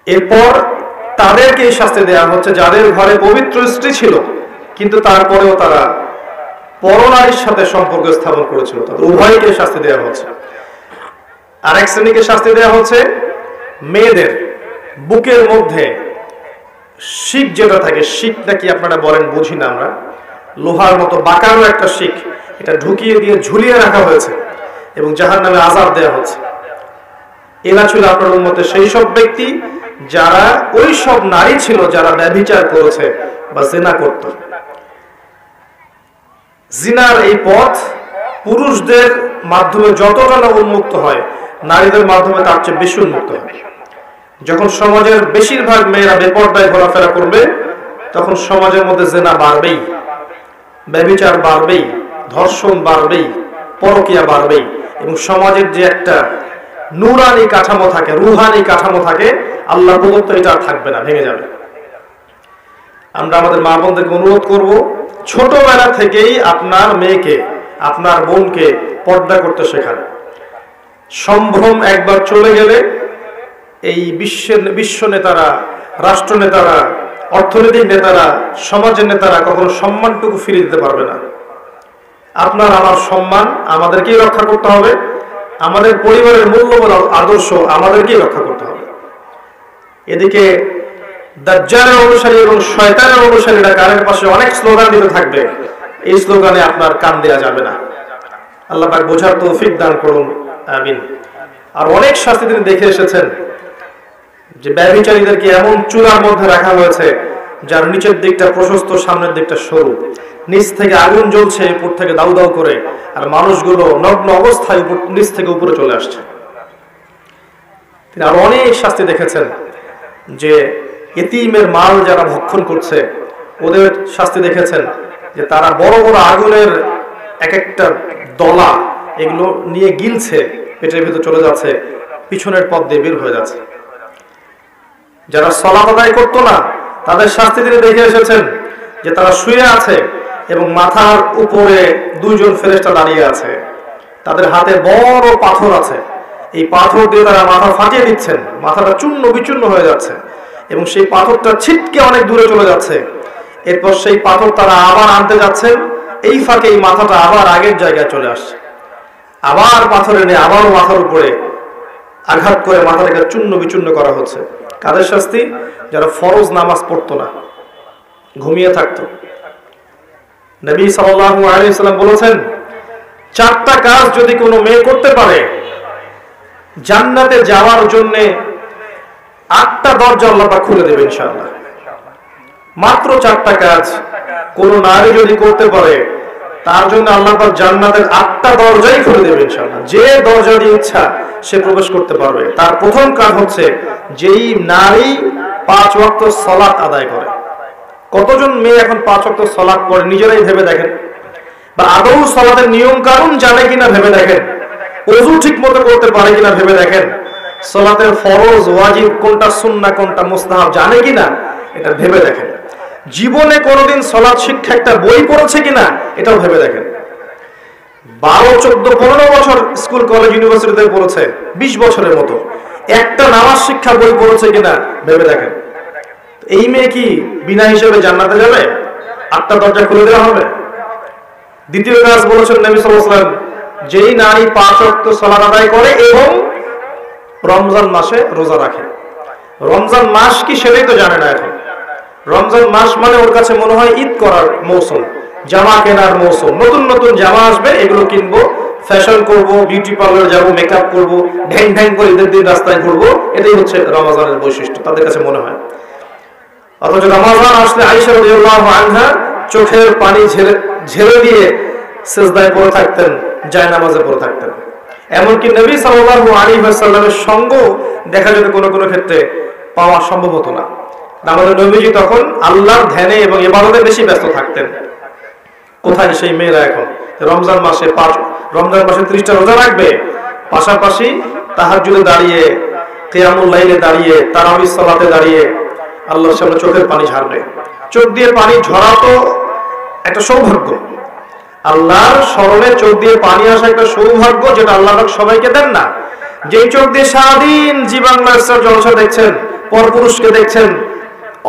এরপর তাদেরকে এই শাস্তি দেওয়া হচ্ছে যাদের ঘরে পবিত্র স্ত্রী ছিল কিন্তু তারপরেও তারা পরনারীর সাথে সম্পর্ক স্থাপন করেছিল, তাদের উভয়কে শাস্তি দেওয়া হচ্ছে। আরেক শ্রেণীকে শাস্তি দেওয়া হচ্ছে মেয়েদের বুকের মধ্যে শিক যেটা থাকে, শিক নাকি আপনারা বলেন বুঝি না আমরা, লোহার মতো বাঁকানো একটা শিক, এটা ঢুকিয়ে দিয়ে ঝুলিয়ে রাখা হয়েছে এবং জাহান্নামে আযাব দেওয়া হচ্ছে। এরা ছিল আপনার উম্মতের সেই সব ব্যক্তি যারা ওই সব নারী ছিল যারা ব্যভিচার করেছে বা জিনা করত। জিনার এই পথ পুরুষদের মাধ্যমে যতটা না উন্মুক্ত হয়, নারীদের মাধ্যমে তার চেয়ে বেশি উন্মুক্ত হয়। যখন সমাজের বেশিরভাগ মেয়েরা বেপরদায় ঘোরাফেরা করবে, তখন সমাজের মধ্যে জিনা বাড়বেই, ব্যভিচার বাড়বেই, ধর্ষণ বাড়বেই, পরকীয়া বাড়বেই এবং সমাজের যে একটা নূরানি কাঠামো থাকে, রুহানি কাঠামো থাকে, আল্লাহ প্রদত্ত, এটা থাকবে না, ভেঙে যাবে। আমরা আমাদের মা বোনদেরকে অনুরোধ করব, ছোটবেলা থেকেই আপনার মেয়েকে, আপনার বোনকে পর্দা করতে শেখান। সম্ভ্রম একবার চলে গেলে এই বিশ্ব নেতারা, রাষ্ট্র নেতারা, অর্থনৈতিক নেতারা, সমাজের নেতারা কখনো সম্মানটুকু ফিরিয়ে দিতে পারবে না। আপনার আমার সম্মান আমাদেরকেই রক্ষা করতে হবে, আমাদের পরিবারের মূল্যবোধ আদর্শ আমাদেরকেই রক্ষা করতে হবে। এদিকে দাজ্জালের অনুসারী এবং শয়তানের অনুসারীরা গানের পাশে অনেক স্লোগান দিতে থাকবে, এই স্লোগানে আপনার কান দেওয়া যাবে না। আল্লাহ পাক বোঝার তৌফিক দান করুন, আমিন। আর অনেক শাস্তি তিনি দেখে এসেছেন যে ব্যভিচারীদেরকে এমন চূড়ার মধ্যে রাখা হয়েছে যার নিচের দিকটা প্রশস্ত, সামনের দিকটা সরু, নিচ থেকে আগুন জ্বলছে, উপর থেকে দাউ দাউ করে, আর মানুষগুলো নগ্ন অবস্থায় নিচ থেকে উপরে চলে আসছে। তিনি আরো অনেক শাস্তি দেখেছেন যে এতিমের মাল যারা ভক্ষণ করছে ওদের শাস্তি দেখেছেন, যে তারা বড় বড় আগুনের এক একটা দলা এগুলো নিয়ে গিলছে, পেটের ভিতর চলে যাচ্ছে, পিছনের পথ দিয়ে বের হয়ে যাচ্ছে। যারা সালাত আদায় করতো না তাদের শাস্তি তিনি দেখে এসেছেন যে তারা শুয়ে আছে, এবং মাথার উপরে দুইজন ফেরেশতা দাঁড়িয়ে আছে, তাদের হাতে বড় পাথর আছে, এই পাথর দিয়ে তারা মাথা ফাটিয়ে দিচ্ছেন, মাথাটা চূর্ণ বিচূর্ণ হয়ে যাচ্ছে এবং সেই পাথরটা ছিটকে অনেক দূরে চলে যাচ্ছে। এরপর সেই পাথর তারা আবার আনতে যাচ্ছেন, এই ফাঁকে এই মাথাটা আবার আগের জায়গায় চলে আসছে, আবার পাথর এনে আবারও মাথার উপরে আঘাত করে মাথাটাকে চূর্ণ বিচূর্ণ করা হচ্ছে। কাদের শাস্তি? যারা ফরজ নামাজ পড়তো না, ঘুমিয়ে থাকতো। নবী সাল্লাল্লাহু আলাইহি ওয়াসাল্লাম বলেছেন, 4টা কাজ যদি কোনো মেয়ে করতে পারে, জান্নাতে যাওয়ার জন্য 8টা দরজা আল্লাহ পাক খুলে দেবে ইনশাআল্লাহ। মাত্র 4টা কাজ কোন নারী যদি করতে পারে, তার জন্য আল্লাহ পাক জান্নাতের 8টা দরজাই খুলে দেবে ইনশাআল্লাহ। যে দরজা দিয়ে ইচ্ছা সে প্রবেশ করতে পারবে। তার প্রথম কাজ হচ্ছে, যেই নারী 5 ওয়াক্ত সালাত আদায় করে। কতজন মেয়ে এখন 5 ওয়াক্ত সালাত পড়ে নিজেরাই ভেবে দেখেন, বা আদৌ সালাতের নিয়ম কানুন জানে কিনা ভেবে দেখেন, ওযু ঠিক মতো করতে পারে কিনা ভেবে দেখেন, সালাতের ফরজ ওয়াজিব কোনটা, সুন্নাহ কোনটা, মুস্তাহাব জানে কিনা এটা ভেবে দেখেন। জীবনে কোনোদিন সালাত শিক্ষা একটা বই পড়েছে কিনা এটাও ভেবে দেখেন। 12, 14, 15 বছর স্কুল কলেজ ইউনিভার্সিটিতে পড়েছে, 20 বছরের মতো একটা নামাজ শিক্ষা বই পড়েছে কিনা ভেবে দেখেন। এই মেয়ে কি বিনা হিসেবে জান্নাতে যাবে? 8টা দরজা খুলে দেওয়া হবে? দ্বিতীয় কাজ বলেছেন নবী সাল্লাল্লাহু আলাইহি ওয়াসাল্লাম, যেই নারী 5 ওয়াক্ত সালাত আদায় করে এবং রমজান মাসে রোজা রাখে। রমজান মাস কি সেটাই তো জানে না এখন। রমজান মাস মানে ওর কাছে মনে হয় ঈদ করার মৌসুম, জামা কেনার মৌসুম, নতুন নতুন জামা আসবে, এগুলো কিনবো, ফ্যাশন করব, বিউটি পার্লার যাবো, মেকআপ করব, ঢ্যাং ঢ্যাং করে ঈদের দিন রাস্তায় ঘুরবো, এটাই হচ্ছে রমজানের বৈশিষ্ট্য তাদের কাছে মনে হয়। অথচ রমজান আসলে আয়েশা রাদিয়াল্লাহু আনহা চোখের পানি ঝেড়ে দিয়ে সিজদায় পড়ে থাকতেন, জায়নামাজে পড়ে থাকতেন। এমনকি নবী সাল্লাল্লাহু আলাইহি ওয়াসাল্লামের সঙ্গ দেখা যেত কোনো কোনো ক্ষেত্রে পাওয়া সম্ভব হতো না। আমাদের নবীজি তখন আল্লাহর ধ্যানে এবং ইবাদতে বেশি ব্যস্ত থাকতেন। কোথায় সেই মেয়েরা এখন রমজান মাসে 30টা রোজা রাখবে, পাশাপাশি তাহাজ্জুদে দাঁড়িয়ে, কিয়ামুল লাইলে দাঁড়িয়ে, তারাবির সালাতে দাঁড়িয়ে আল্লাহর সামনে চোখের পানি ঝাড়বে। চোখ দিয়ে পানি ঝরা তো একটা সৌভাগ্য, আল্লাহর স্মরণে চোখ দিয়ে পানি আসা একটা সৌভাগ্য, যেটা আল্লাহ পাক সবাইকে দেন না। যেই চোখ দিয়ে সারাদিন জি বাংলা জলসা দেখছেন, পরপুরুষকে দেখছেন,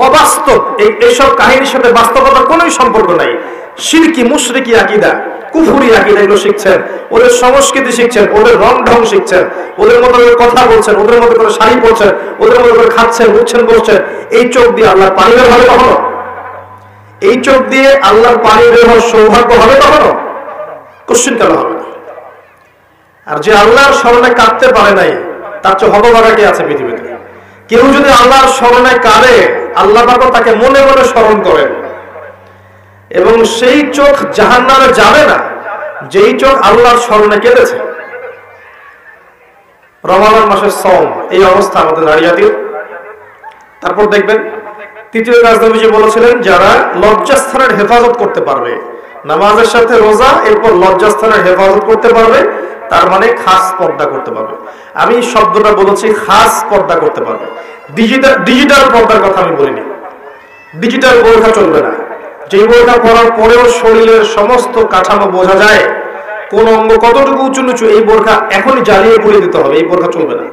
অবাস্তব এইসব কাহিনীর সাথে বাস্তবতার কোনো সম্পর্ক নাই। শিরকি মুশরিকি আকীদা, কুফরি আকীদা এগুলো শিখছেন, ওদের সংস্কৃতি শিখছেন, ওদের রং ঢং শিখছেন, ওদের মতো করে কথা বলছেন, ওদের মতো করে শাড়ি পরছেন, ওদের মতো করে খাচ্ছেন, উঠছেন, বসছেন। এই চোখ দিয়ে আল্লাহর পানি বের হবে কখনো? এই চোখ দিয়ে আল্লাহর পানি বের হওয়ার সৌভাগ্য হবে কখনো? কোশ্চিন কেন হবে না? আর যে আল্লাহর স্মরণে কাঁদতে পারে নাই, তার চেয়ে হতভাগা কে আছে পৃথিবীতে? কেউ যদি আল্লাহর স্মরণে কাঁদে, আল্লাহ পাক তাকে মনে মনে স্মরণ করেন, এবং সেই চোখ জাহান্নামে যাবে না যেই চোখ আল্লাহর স্মরণে কেঁদেছে। রমজান মাসের সওম, এই অবস্থা আমাদের নারীয়াতির। তারপর দেখবেন তৃতীয় কাজ নবীজি বলেছিলেন, যারা লজ্জাস্থানের হেফাজত করতে পারবে, নামাজের সাথে রোজা, এরপর লজ্জাস্থানের হেফাজত করতে পারবে, তার মানে খাস পর্দা করতে পারবে। আমি শব্দটা বলেছি খাস পর্দা করতে পারবে, ডিজিটাল পর্দার কথা আমি বলিনি। ডিজিটাল বোরখা চলবে না। যেই বোরখা পরার পরেও শরীরের সমস্ত কাঠামো বোঝা যায়, কোন অঙ্গ কতটুকু উঁচু নিচু, এই বোরখা এখনই জ্বালিয়ে পুড়িয়ে দিতে হবে, এই বোরখা চলবে না।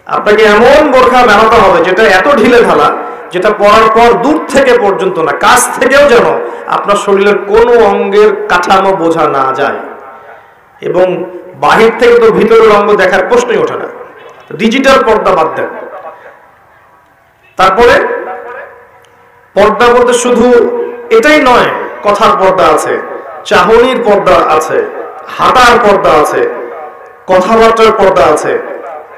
আপনাকে এমন বোরখা বানাতে হবে যেটা এত ঢিলে ঢালা, যেটা পরার পর দূর থেকে পর্যন্ত না, কাছ থেকেও যেন আপনার শরীরের কোনো অঙ্গের কাঠামো বোঝা না যায়, এবং বাহির থেকে তো ভিতরের অঙ্গ দেখার প্রশ্নই ওঠে না। ডিজিটাল পর্দা বাদ দেন। তারপরে পর্দা বলতে শুধু এটাই নয়, কথার পর্দা আছে, চাহনির পর্দা আছে, হাঁটার পর্দা আছে, কথাবার্তার পর্দা আছে,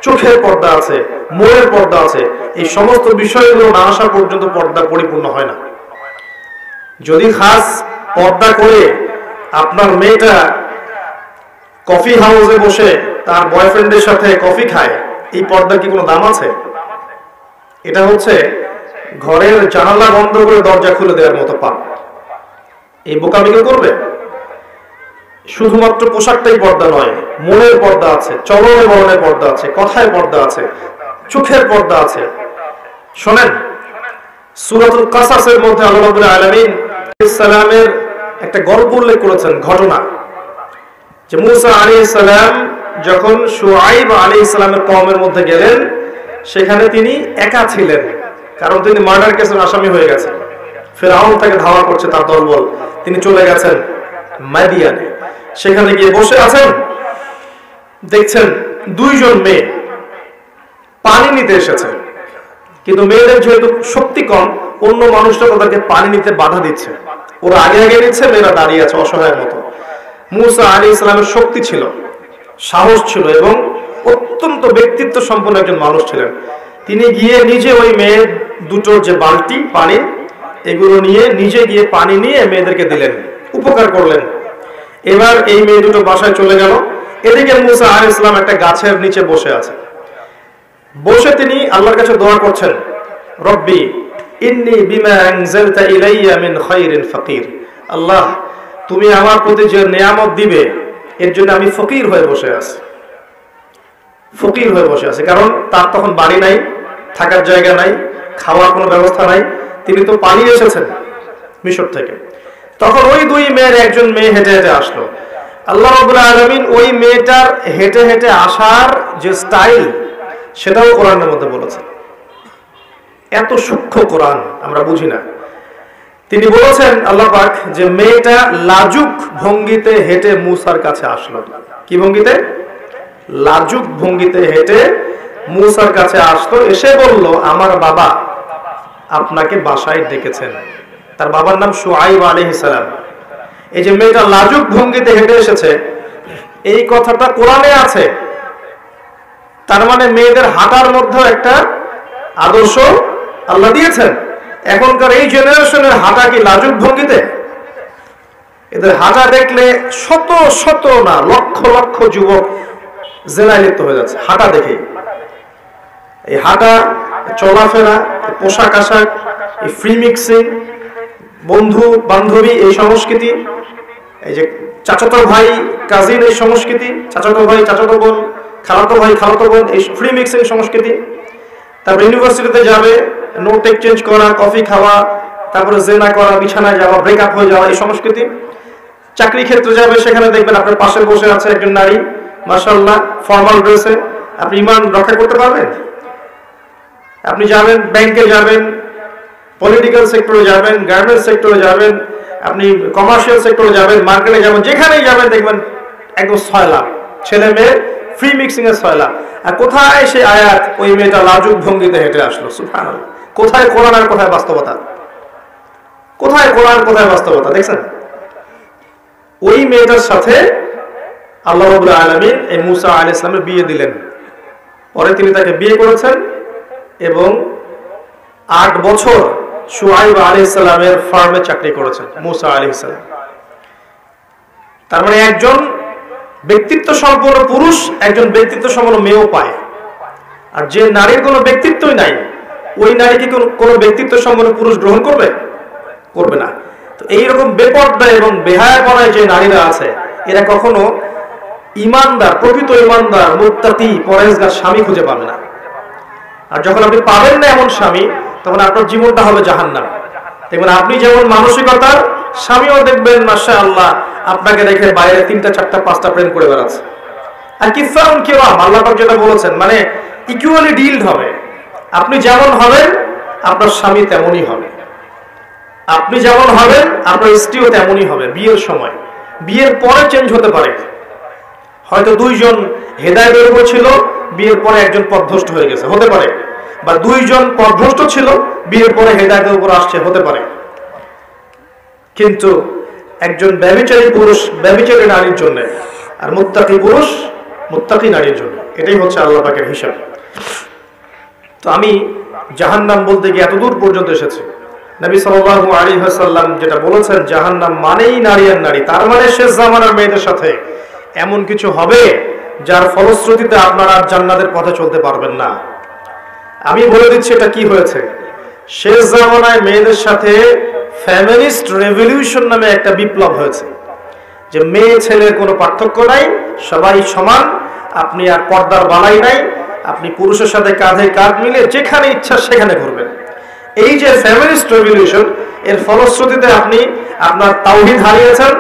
চোখের পর্দা আছে, মনের পর্দা আছে। এই সমস্ত বিষয়গুলো না আসা পর্যন্ত পর্দা পরিপূর্ণ হয় না। যদি খাস পর্দা করে আপনার মেয়েটা কফি হাউসে বসে তার বয়ফ্রেন্ডের সাথে কফি খায়, এই পর্দার কি কোনো দাম আছে? এটা হচ্ছে ঘরের জানালা বন্ধ করে দরজা খুলে দেওয়ার মতো পাপ। এই বোকামি কেউ করবে? শুধুমাত্র পোশাকটাই পর্দা নয়, মনের পর্দা আছে, চলনে বলনে পর্দা আছে, কথায় পর্দা আছে, চোখের পর্দা আছে। শোনেন, সূরাতুল কাসাসের মধ্যে আল্লাহ রাব্বুল আলামিন সালামের একটা গল্প উল্লেখ করেছেন, ঘটনা, যে মুসা আলাইহিস সালাম যখন শুআইব আলাইহিস সালামের কওমের মধ্যে গেলেন, সেখানে তিনি একা ছিলেন, কারণ তিনি মার্ডার কেসের আসামি হয়ে গেছেন। ফিরআউন তাকে ধাওয়া করছে, তার দলবল। তিনি চলে গেছেন মাদিয়ানে, সেখানে গিয়ে বসে আছেন। দেখছেন দুইজন মেয়ে পানি নিতে এসেছে, কিন্তু মেয়েদের যেহেতু শক্তি কম, অন্য মানুষরা তাদেরকে পানি নিতে বাধা দিচ্ছে। ওরা আগে আগে নিচ্ছে, মেয়েরা দাঁড়িয়ে আছে অসহায়ের মতো। মুসা আলাইহিস সালামের শক্তি ছিল, সাহস ছিল এবং অত্যন্ত ব্যক্তিত্ব সম্পন্ন একজন মানুষ ছিলেন। তিনি গিয়ে নিজে ওই মেয়ে দুটোর যে বালতি পানি, এগুলো নিয়ে নিজে গিয়ে পানি নিয়ে মেয়েদেরকে দিলেন, উপকার করলেন। এবার এই মেয়ে দুটো বাসায় চলে গেল। এদিকে মুসা আলাইহিস সালাম একটা গাছের নিচে বসে আছে। বসে তিনি আল্লাহর কাছে দোয়া করছেন, রব্বি ইন্নী বিমা আনজালতা ইলাইয়া মিন খায়রিন ফাকির। আল্লাহ, তুমি আমার প্রতি যে নিয়ামত দিবে, এর জন্য আমি ফকির হয়ে বসে আছি। ফকির হয়ে বসে আছে, কারণ তার তখন বাড়ি নাই, থাকার জায়গা নাই, খাওয়ার কোনো ব্যবস্থা নাই। তিনি তো পালিয়ে এসেছেন মিশর থেকে। তখন ওই দুই মেয়ের একজন মেয়ে হেঁটে হেঁটে আসলো। আল্লাহ রাব্বুল আলামিন ওই মেয়েটার হেঁটে হেঁটে আসার যে স্টাইল, সেটাও কোরআনের মধ্যে বলেছেন। এত সূক্ষ্ম কোরআন আমরা বুঝি না। তিনি বলেছেন আল্লাহ পাক যে মেয়েটা লাজুক ভঙ্গিতে হেঁটে মুসার কাছে আসলো। কি ভঙ্গিতে? লাজুক ভঙ্গিতে হেঁটে মুসার কাছে আসলো। এসে বলল, আমার বাবা আপনাকে বাসায় ডেকেছেন। তার বাবার নাম শুআইব আলাইহিস সালাম। এই যে মেয়েটা লাজুক ভঙ্গিতে হেঁটে এসেছে, এই কথাটা কোরআনে আছে। তার মানে মেয়েদের হাঁটার মধ্যে একটা আদর্শ আল্লাহ দিয়েছেন। এখনকার এই জেনারেশনের হাঁটা কি লাজুক ভঙ্গিতে? এদের হাঁটা দেখলে শত শত না লক্ষ লক্ষ যুবক জেনায় লিপ্ত হয়ে যাচ্ছে হাঁটা দেখে। এই হাঁটা, চলাফেরা, পোশাক আশাক, এই ফ্রি মিক্সিং, বন্ধু বান্ধবী এই সংস্কৃতি, এই যে চাচাতো ভাই কাজিন এই সংস্কৃতি, চাচাতো ভাই চাচাতো বোন, খালাতো ভাই খালাতো বোন, এই ফ্রি মিক্সিং সংস্কৃতি। তারপর ইউনিভার্সিটিতে যাবে, নোট এক্সচেঞ্জ করা, কফি খাওয়া, তারপরে জেনা করা, বিছানায় যাওয়া, ব্রেকআপ হয়ে যাওয়া, এই সংস্কৃতি। চাকরি ক্ষেত্রে যাবে, সেখানে দেখবেন আপনার পাশে বসে আছে একজন নারী, মাশাআল্লাহ ফর্মাল ড্রেসে। আপনি ইমান রক্ষা করতে পারবেন? আপনি যাবেন, ব্যাংকে যাবেন, পলিটিক্যাল সেক্টরে যাবেন, গার্মেন্টস সেক্টরে যাবেন, আপনি কমার্শিয়াল সেক্টরে যাবেন, মার্কেটে যাবেন, যেখানেই যাবেন দেখবেন একদম ছয়লা, ছেলে মেয়ে ফ্রি মিক্সিং এর ছয়লা। আর কোথায় সে আয়াত, ওই মেয়েটা লাজুক ভঙ্গিতে হেঁটে আসলো। সুবহানাল্লাহ। কোথায় কোরআন আর কোথায় বাস্তবতা? কোথায় কোরআন কোথায় বাস্তবতা? দেখছেন, ওই মেয়েটার সাথে আল্লাহ রাব্বুল আলামিন এই মুসা আলাইহিস সালামের বিয়ে দিলেন। পরে তিনি তাকে বিয়ে করেছেন এবং 8 বছর শুআইব আলাইহিস সালামের ফার্মে চাকরি করেছেন মুসা আলাইহিস সালাম। তার মানে একজন ব্যক্তিত্ব সম্পন্ন পুরুষ একজন ব্যক্তিত্ব সম্পন্ন মেয়েও পায়। আর যে নারীর কোনো ব্যক্তিত্বই নাই, ওই নারী কি কোনো ব্যক্তিত্ব সম্পন্ন পুরুষ গ্রহণ করবে? করবে না। তো এইরকম বেপর্দা এবং বেহায়াপনায় যে নারীরা আছে, এরা কখনো ইমানদার, প্রকৃত ইমানদার, মুত্তাকি, পরহেজগার স্বামী খুঁজে পাবে না। আর যখন আপনি পাবেন না এমন স্বামী, তখন আপনার জীবনটা হবে জাহান্নাম। দেখবেন আপনি যেমন মানসিকতার, স্বামীও দেখবেন মাশাআল্লাহ আপনাকে দেখে বাইরে 3টা 4টা 5টা প্রেম করে বেড়াচ্ছে। আর কিফাউন কিরাম, আল্লাহ পাক যেটা বলেছেন, মানে ইকুয়ালি ডিলড হবে। আপনি যেমন হবেন আপনার স্বামী তেমনই হবে, আপনি যেমন হবেন আপনার স্ত্রীও তেমনই হবে। বিয়ের সময়, বিয়ের পরে চেঞ্জ হতে পারে। হয়তো দুইজন হেদায়েতের উপর ছিল, বিয়ের পরে একজন পথভ্রষ্ট হয়ে গেছে, হতে পারে। বা দুইজন পথভ্রষ্ট ছিল, বিয়ের পরে হেদায়েতের উপর আসছে, হতে পারে। কিন্তু একজন ব্যভিচারী পুরুষ ব্যভিচারী নারীর জন্য, আর মুত্তাকি পুরুষ মুত্তাকি নারীর জন্য। এটাই হচ্ছে আল্লাহ পাকের হিসাব। তো আমি জাহান্নাম বলতে গিয়ে এতদূর পর্যন্ত এসেছি। নবী সাল্লাল্লাহু আলাইহি ওয়াসাল্লাম যেটা বলেছেন, জাহান্নাম মানেই নারী আর নারী। তার মানে শেষ জামানার মেয়েদের সাথে এমন কিছু হবে যার ফলশ্রুতিতে আপনারা আর জান্নাতের পথে চলতে পারবেন না। আমি বলে দিচ্ছি এটা কি হয়েছে। শেষ জামানায় মেয়েদের সাথে ফেমিনিস্ট রেভলিউশন নামে একটা বিপ্লব হয়েছে, যে মেয়ে ছেলের কোনো পার্থক্য নাই, সবাই সমান, আপনি আর পর্দার বালাই নাই, আপনি পুরুষের সাথে কাঁধে কাঁধ মিলে যেখানে ইচ্ছা সেখানে ঘুরবেন। এই যে ফেমিনিস্ট রেভলিউশন, এর ফলশ্রুতিতে আপনি আপনার তাওহীদ হারিয়েছেন,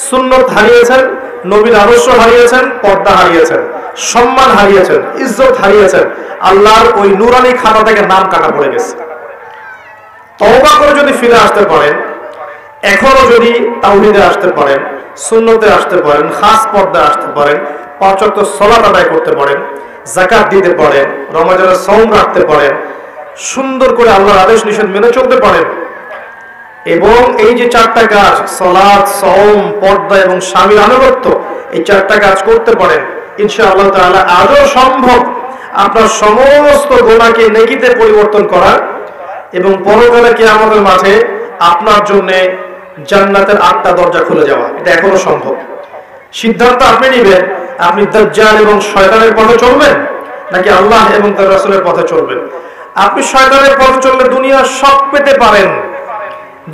সুন্নত হারিয়েছেন, নবীর আদর্শ হারিয়েছেন, পর্দা হারিয়েছেন, সম্মান হারিয়েছেন, ইজ্জত হারিয়েছেন, আল্লাহর ওই নুরানি খাতা থেকে নাম কাটা পড়ে গেছে। তওবা করে যদি ফিরে আসতে পারেন, এখনো যদি তাওহীদে আসতে পারেন, সুন্নতে আসতে পারেন, খাস পর্দায় আসতে পারেন, 5 ওয়াক্ত সালাত আদায় করতে পারেন, যাকাত দিতে পারেন, রমজানের সওম রাখতে পারেন, সুন্দর করে আল্লাহর আদেশ নিষেধ মেনে চলতে পারেন, এবং এই যে 4টা কাজ সালাত, সওম, পর্দা এবং স্বামীর আনুগত্য, এই 4টা কাজ করতে পারেন, ইনশাআল্লাহ তাআলা আজও সম্ভব আপনার সমস্ত গুনাহকে নেকিতে পরিবর্তন করা এবং পরকালে কিয়ামতের মাঠে আপনার জন্য জান্নাতের 8টা দরজা খুলে যাওয়া। এটা এখনো সম্ভব। সিদ্ধান্ত আপনি নেবেন, আপনি দাজ্জাল এবং শয়তানের পথে চলবেন নাকি আল্লাহ এবং তার রাসূলের পথে চলবেন। আপনি শয়তানের পথে চললে দুনিয়ার সব পেতে পারেন,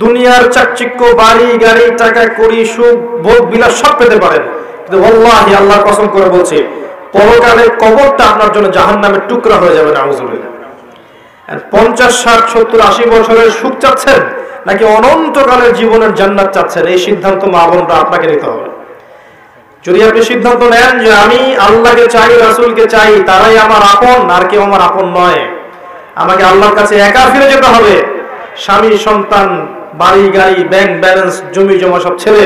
দুনিয়ার চাকচিক্য, বাড়ি গাড়ি, টাকা কড়ি, সুখ ভোগ বিলাস সব পেতে পারেন, কিন্তু ওয়াল্লাহি আল্লাহর কসম করে বলছি, পরকালে কবরটা আপনার জন্য জাহান্নামের টুকরা হয়ে যাবে। নাউযুবিল্লাহ। 50, 60, 70, 80 বছরের সুখ চাচ্ছেন নাকি অনন্তকালের জীবনের জান্নাত চাচ্ছেন, এই সিদ্ধান্ত মা বোনরা আপনাকে নিতে হবে। যদি আপনি সিদ্ধান্ত নেন যে আমি আল্লাহকে চাই, রাসূলকে চাই, তারাই আমার আপন, আর কেউ আমার আপন নয়, আমাকে আল্লাহর কাছে একা ফিরে যেতে হবে, স্বামী সন্তান বাড়ি গাড়ি ব্যাংক ব্যালেন্স জমি জমা সব ছেড়ে,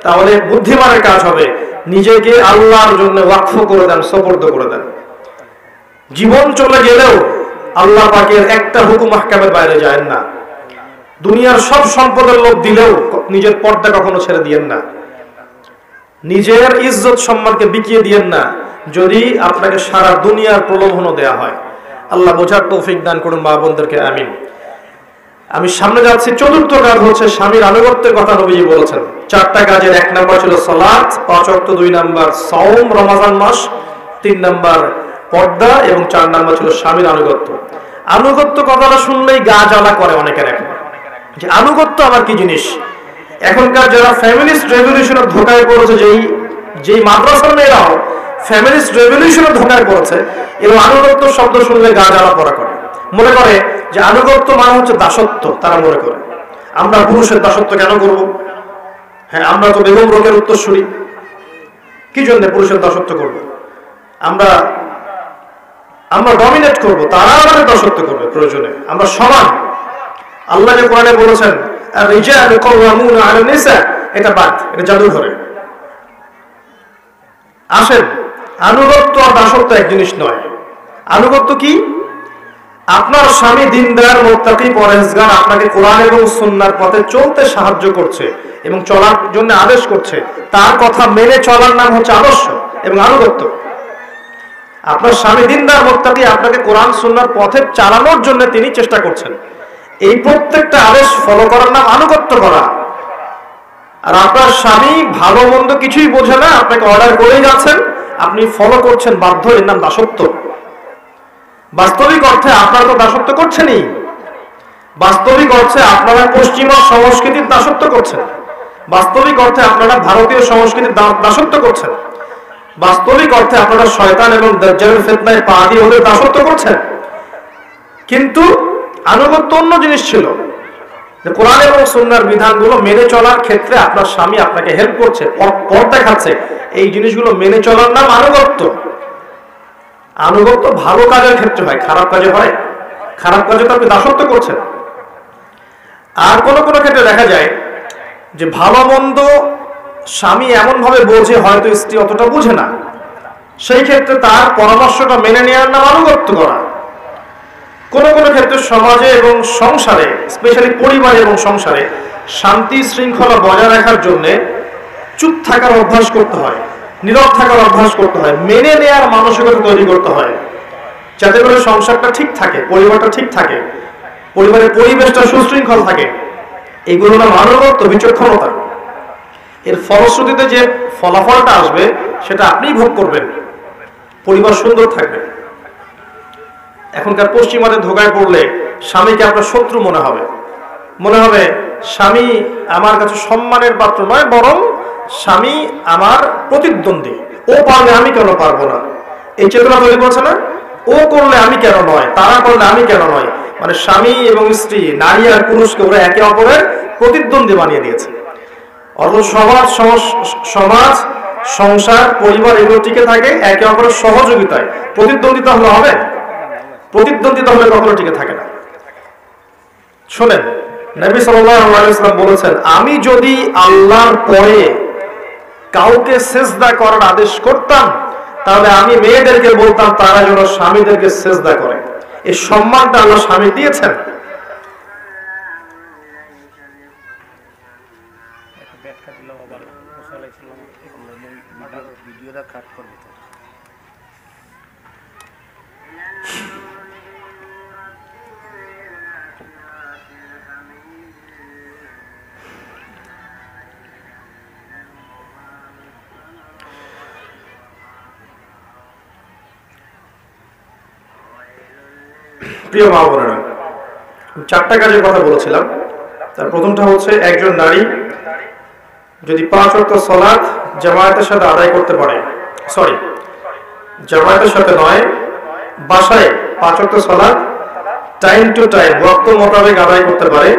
তাহলে বুদ্ধিমানের কাজ হবে নিজেকে আল্লাহর জন্য ওয়াকফ করে দেন, সুপর্দ করে দেন। জীবন চলে গেলেও আল্লাহ পাকের একটা হুকুম আহকামের বাইরে যায় না। দুনিয়ার সব সম্পদের লোভ দিলেও নিজের পর্দা কখনো ছেড়ে দিয়েন না, নিজের ইজ্জত সম্মানকে বিকিয়ে দিয়েন না, যদি আপনাকে সারা দুনিয়ার প্রলোভনও দেয়া হয়। আল্লাহ বোঝার তৌফিক দান করুন মা বোনদেরকে, আমিন। আমি সামনে যাচ্ছি। 4র্থ কাজ হচ্ছে স্বামীর আনুগত্যের কথা নবীজি বলেছেন। 4টা কাজের 1 নাম্বার ছিল সালাত, 5 ওয়াক্ত, 2 নাম্বার সওম রমজান মাস, 3 নাম্বার পর্দা এবং 4 নাম্বার ছিল স্বামীর আনুগত্য। আনুগত্য কথাটা শুনলেই গা জ্বালা করে অনেকের, এখন যে আনুগত্য আবার কি জিনিস। এখনকার যারা ফ্যামিলিস্ট রেভলিউশনের ধোঁকায় পড়েছে, যেই মাদ্রাসার মেয়েরাও ফ্যামিলিস্ট রেভলিউশনের ধোঁকায় পড়েছে, এবং আনুগত্য শব্দ শুনলে গা জ্বালা পড়া করে, মনে করে যে আনুগত্য মানে হচ্ছে দাসত্ব। তারা মনে করে আমরা পুরুষের দাসত্ব কেন করব? হ্যাঁ, আমরা তো বেগম রোকের উত্তরসূরি, কি জন্য পুরুষের দাসত্ব করব? আমরা ডমিনেট করব, তারা আমাদের দাসত্ব করবে প্রয়োজনে, আমরা সমান। আল্লাহ যে কোরআনে বলেছেন আর-রিজালু কাওয়ামুনা আলা নিসা, এটা বাদ, এটা জাদু ধরে। আসেন, আনুগত্য আর দাসত্ব এক জিনিস নয়। আনুগত্য কি? আপনার স্বামী দিনদার, মুত্তাকি, পরহেজগার, আপনাকে কোরআন এবং সুন্নাহর পথে চলতে সাহায্য করছে এবং চলার জন্য আদেশ করছে, তার কথা মেনে চলার নাম হচ্ছে আদর্শ এবং আনুগত্য। আপনার স্বামী দিনদার, মুত্তাকি, আপনাকে কোরআন সুন্নাহর পথে চালানোর জন্য তিনি চেষ্টা করছেন, এই প্রত্যেকটা আদেশ ফলো করার নাম আনুগত্য করা। আর আপনার স্বামী ভালো মন্দ কিছুই বোঝে না, আপনাকে অর্ডার করেই যাচ্ছেন, আপনি ফলো করছেন বাধ্য, এর নাম দাসত্ব। বাস্তবিক অর্থে আপনারা তো দাসত্ব করছেনই, বাস্তবিক অর্থে আপনারা পশ্চিমা সংস্কৃতির দাসত্ব করছেন, বাস্তবিক অর্থে আপনারা ভারতীয় সংস্কৃতির দাসত্ব করছেন, বাস্তবিক অর্থে আপনারা শয়তান এবং দাজ্জালের ফিতনায় পা দিয়ে ওদের দাসত্ব করছেন। কিন্তু আনুগত্য অন্য জিনিস ছিল, যে কোরআন এবং সুন্নাহর বিধানগুলো মেনে চলার ক্ষেত্রে আপনার স্বামী আপনাকে হেল্প করছে, পথ দেখাচ্ছে, এই জিনিসগুলো মেনে চলার নাম আনুগত্য। আনুগত্য ভালো কাজের ক্ষেত্রে হয়, খারাপ কাজে হয়? খারাপ কাজে তো আপনি দাসত্ব করছেন। আর কোন কোন ক্ষেত্রে দেখা যায় যে ভালো মন্দ স্বামী এমন ভাবে বোঝে, হয়তো স্ত্রী অতটা বুঝে না, সেই ক্ষেত্রে তার পরামর্শটা মেনে নেওয়ার নাম আনুগত্য করা। কোন কোন ক্ষেত্রে সমাজে এবং সংসারে, স্পেশালি পরিবারে এবং সংসারে শান্তি শৃঙ্খলা বজায় রাখার জন্য চুপ থাকার অভ্যাস করতে হয়, নীরব থাকার অভ্যাস করতে হয়, মেনে নেওয়ার মানসিকতা তৈরি করতে হয়, যাতে করে সংসারটা ঠিক থাকে, পরিবারটা ঠিক থাকে, পরিবারের পরিবেশটা সুশৃঙ্খল থাকে। এগুলো নাম আনুগত্য, বিচক্ষণতা। এর ফলশ্রুতিতে যে ফলাফলটা আসবে সেটা আপনিই ভোগ করবেন, পরিবার সুন্দর থাকবে। এখনকার পশ্চিমাদের ধোঁকায় পড়লে স্বামীকে আপনার শত্রু মনে হবে, মনে হবে স্বামী আমার কাছে সম্মানের পাত্র নয়, বরং স্বামী আমার প্রতিদ্বন্দ্বী, ও পারবে আমি কেন পারবো না, এই চেতনা তৈরি করছে না? ও করলে আমি কেন নয়, তারা করলে আমি কেন নয়। মানে স্বামী এবং স্ত্রী, নারী আর পুরুষকে ওরা একে অপরের প্রতিদ্বন্দ্বী বানিয়ে দিয়েছে। অথচ সমাজ, সংসার, পরিবার এগুলো টিকে থাকে একে অপরের সহযোগিতায়। প্রতিদ্বন্দ্বিতা হলে হবে? প্রতিদ্বন্দ্বিতা হলে কখনো টিকে থাকে না। শোনেন, নবী সাল্লাল্লাহু আলাইহি ওয়াসাল্লাম বলেছেন, আমি যদি আল্লাহর পরে কাউকে সিজদা করার আদেশ করতাম, তাহলে আমি মেয়েদেরকে বলতাম তারা যেন স্বামীদেরকে সিজদা করে। এই সম্মানটা আল্লাহ স্বামী দিয়েছেন। প্রিয় মা বোনেরা, 4টা কাজের কথা বলেছিলাম। তার প্রথমটা হচ্ছে, একজন নারী যদি 5 ওয়াক্ত সালাত জামায়াতের সাথে আদায় করতে পারে, জামায়াতের সাথে নয়, বাসায় 5 ওয়াক্ত সালাত টাইম টু টাইম ওয়াক্ত মোতাবেক আদায় করতে পারে,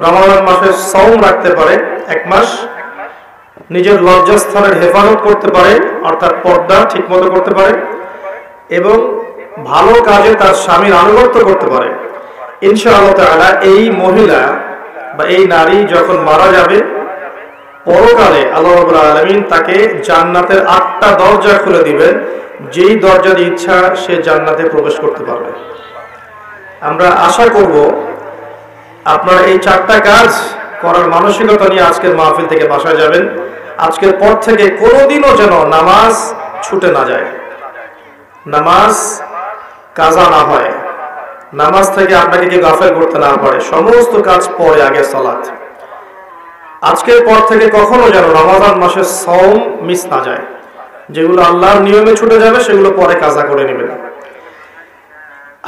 রমাদান মাসে সওম রাখতে পারে 1 মাস, নিজের লজ্জাস্থানের হেফাজত করতে পারে অর্থাৎ পর্দা ঠিকমতো করতে পারে, এবং ভালো কাজে তার স্বামীর আনুগত্য করতে পারে, ইনশাআল্লাহ তাআলা এই মহিলা বা এই নারী যখন মারা যাবে, পরকালে আল্লাহ রাব্বুল আলামিন তাকে জান্নাতের 8টা দরজা খুলে দিবেন, যেই দরজা দিয়ে ইচ্ছা সে জান্নাতে প্রবেশ করতে পারবে। আমরা আশা করব আপনারা এই 4টা কাজ করার মানসিকতা নিয়ে আজকের মাহফিল থেকে বাসায় যাবেন। আজকের পর থেকে কোনোদিনও যেন নামাজ ছুটে না যায়, নামাজ কাজা না হয়, নামাজ থেকে আপনাকে কি গাফেল করতে না পারে। সমস্ত কাজ পরে, আগে সালাত। আজকের পর থেকে কখনো যেন রমাদান মাসের সওম মিস না যায়। যেগুলো আল্লাহর নিয়মে ছুটে যাবে সেগুলো পরে কাজা করে নেবেন।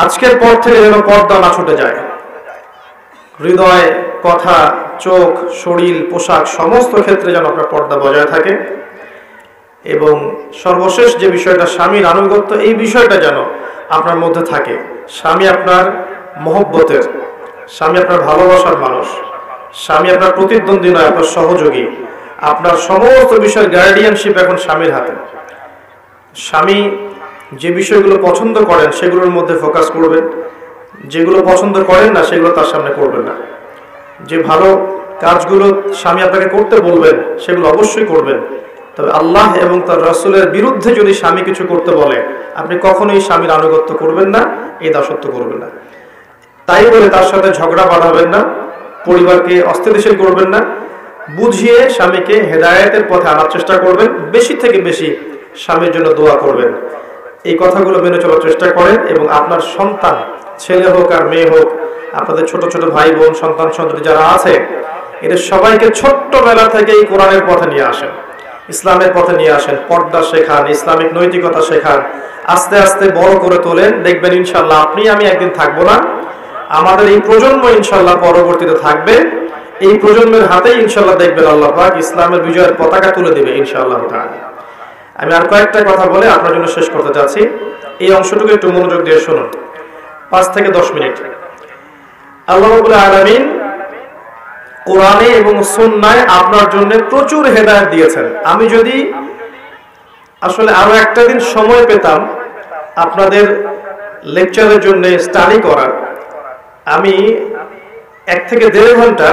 আজকের পর থেকে যেন পর্দা না ছুটে যায়। হৃদয়, কথা, চোখ, শরীর, পোশাক সমস্ত ক্ষেত্রে যেন আপনার পর্দা বজায় থাকে। এবং সর্বশেষ যে বিষয়টা, স্বামীর আনুগত্য, এই বিষয়টা যেন আপনার মধ্যে থাকে। স্বামী আপনার মহব্বতের, স্বামী আপনার ভালোবাসার মানুষ, স্বামী আপনার প্রতিদ্বন্দ্বী নয়, আপনার সহযোগী। আপনার সমস্ত বিষয়ের গার্ডিয়ানশিপ এখন স্বামীর হাতে। স্বামী যে বিষয়গুলো পছন্দ করেন সেগুলোর মধ্যে ফোকাস করবেন, যেগুলো পছন্দ করেন না সেগুলো তার সামনে করবেন না। যে ভালো কাজগুলো স্বামী আপনাকে করতে বলবেন সেগুলো অবশ্যই করবেন। তবে আল্লাহ এবং তার রাসূলের বিরুদ্ধে যদি স্বামী কিছু করতে বলে, আপনি কখনোই স্বামীর আনুগত্য করবেন না, এই দাসত্ব করবেন না। তাই বলে তার সাথে ঝগড়া বাঁধাবেন না, পরিবারকে অস্থিতিশীল করবেন না। বুঝিয়ে স্বামীকে হেদায়েতের পথে আনার চেষ্টা করবেন। বেশি থেকে বেশি স্বামীর জন্য দোয়া করবেন। এই কথাগুলো মেনে চলার চেষ্টা করেন। এবং আপনার সন্তান, ছেলে হোক আর মেয়ে হোক, আপনাদের ছোট ছোট ভাই বোন, সন্তান সন্ততি যারা আছে, এদের সবাইকে ছোট্টবেলা থেকেই কোরআনের পথে নিয়ে আসেন, ইসলামের পথে নিয়ে আসেন, পর্দা শেখান, ইসলামিক নৈতিকতা শেখান। আস্তে আস্তে বড় করে তোলেন। দেখবেন ইনশাল্লাহ আপনি আমি একদিন থাকবো না, আমাদের এই প্রজন্ম ইনশাল্লাহ পরবর্তীতে থাকবে। এই প্রজন্মের হাতেই ইনশাল্লাহ দেখবেন আল্লাহ পাক ইসলামের বিজয়ের পতাকা তুলে দেবে ইনশাআল্লাহ তাআলা। আমি আর কয়েকটা কথা বলে আপনার জন্য শেষ করতে চাচ্ছি। এই অংশটুকু একটু মনোযোগ দিয়ে শুনুন, 5 থেকে 10 মিনিট। আল্লাহ রাব্বুল আলামিন কোরআনে এবং সুন্নায় আপনার জন্য প্রচুর হেদায়েত দিয়েছেন। আমি যদি আসলে আরো একটা দিন সময় পেতাম আপনাদের লেকচারের জন্য স্টাডি করার, আমি 1 থেকে 1.5 ঘন্টা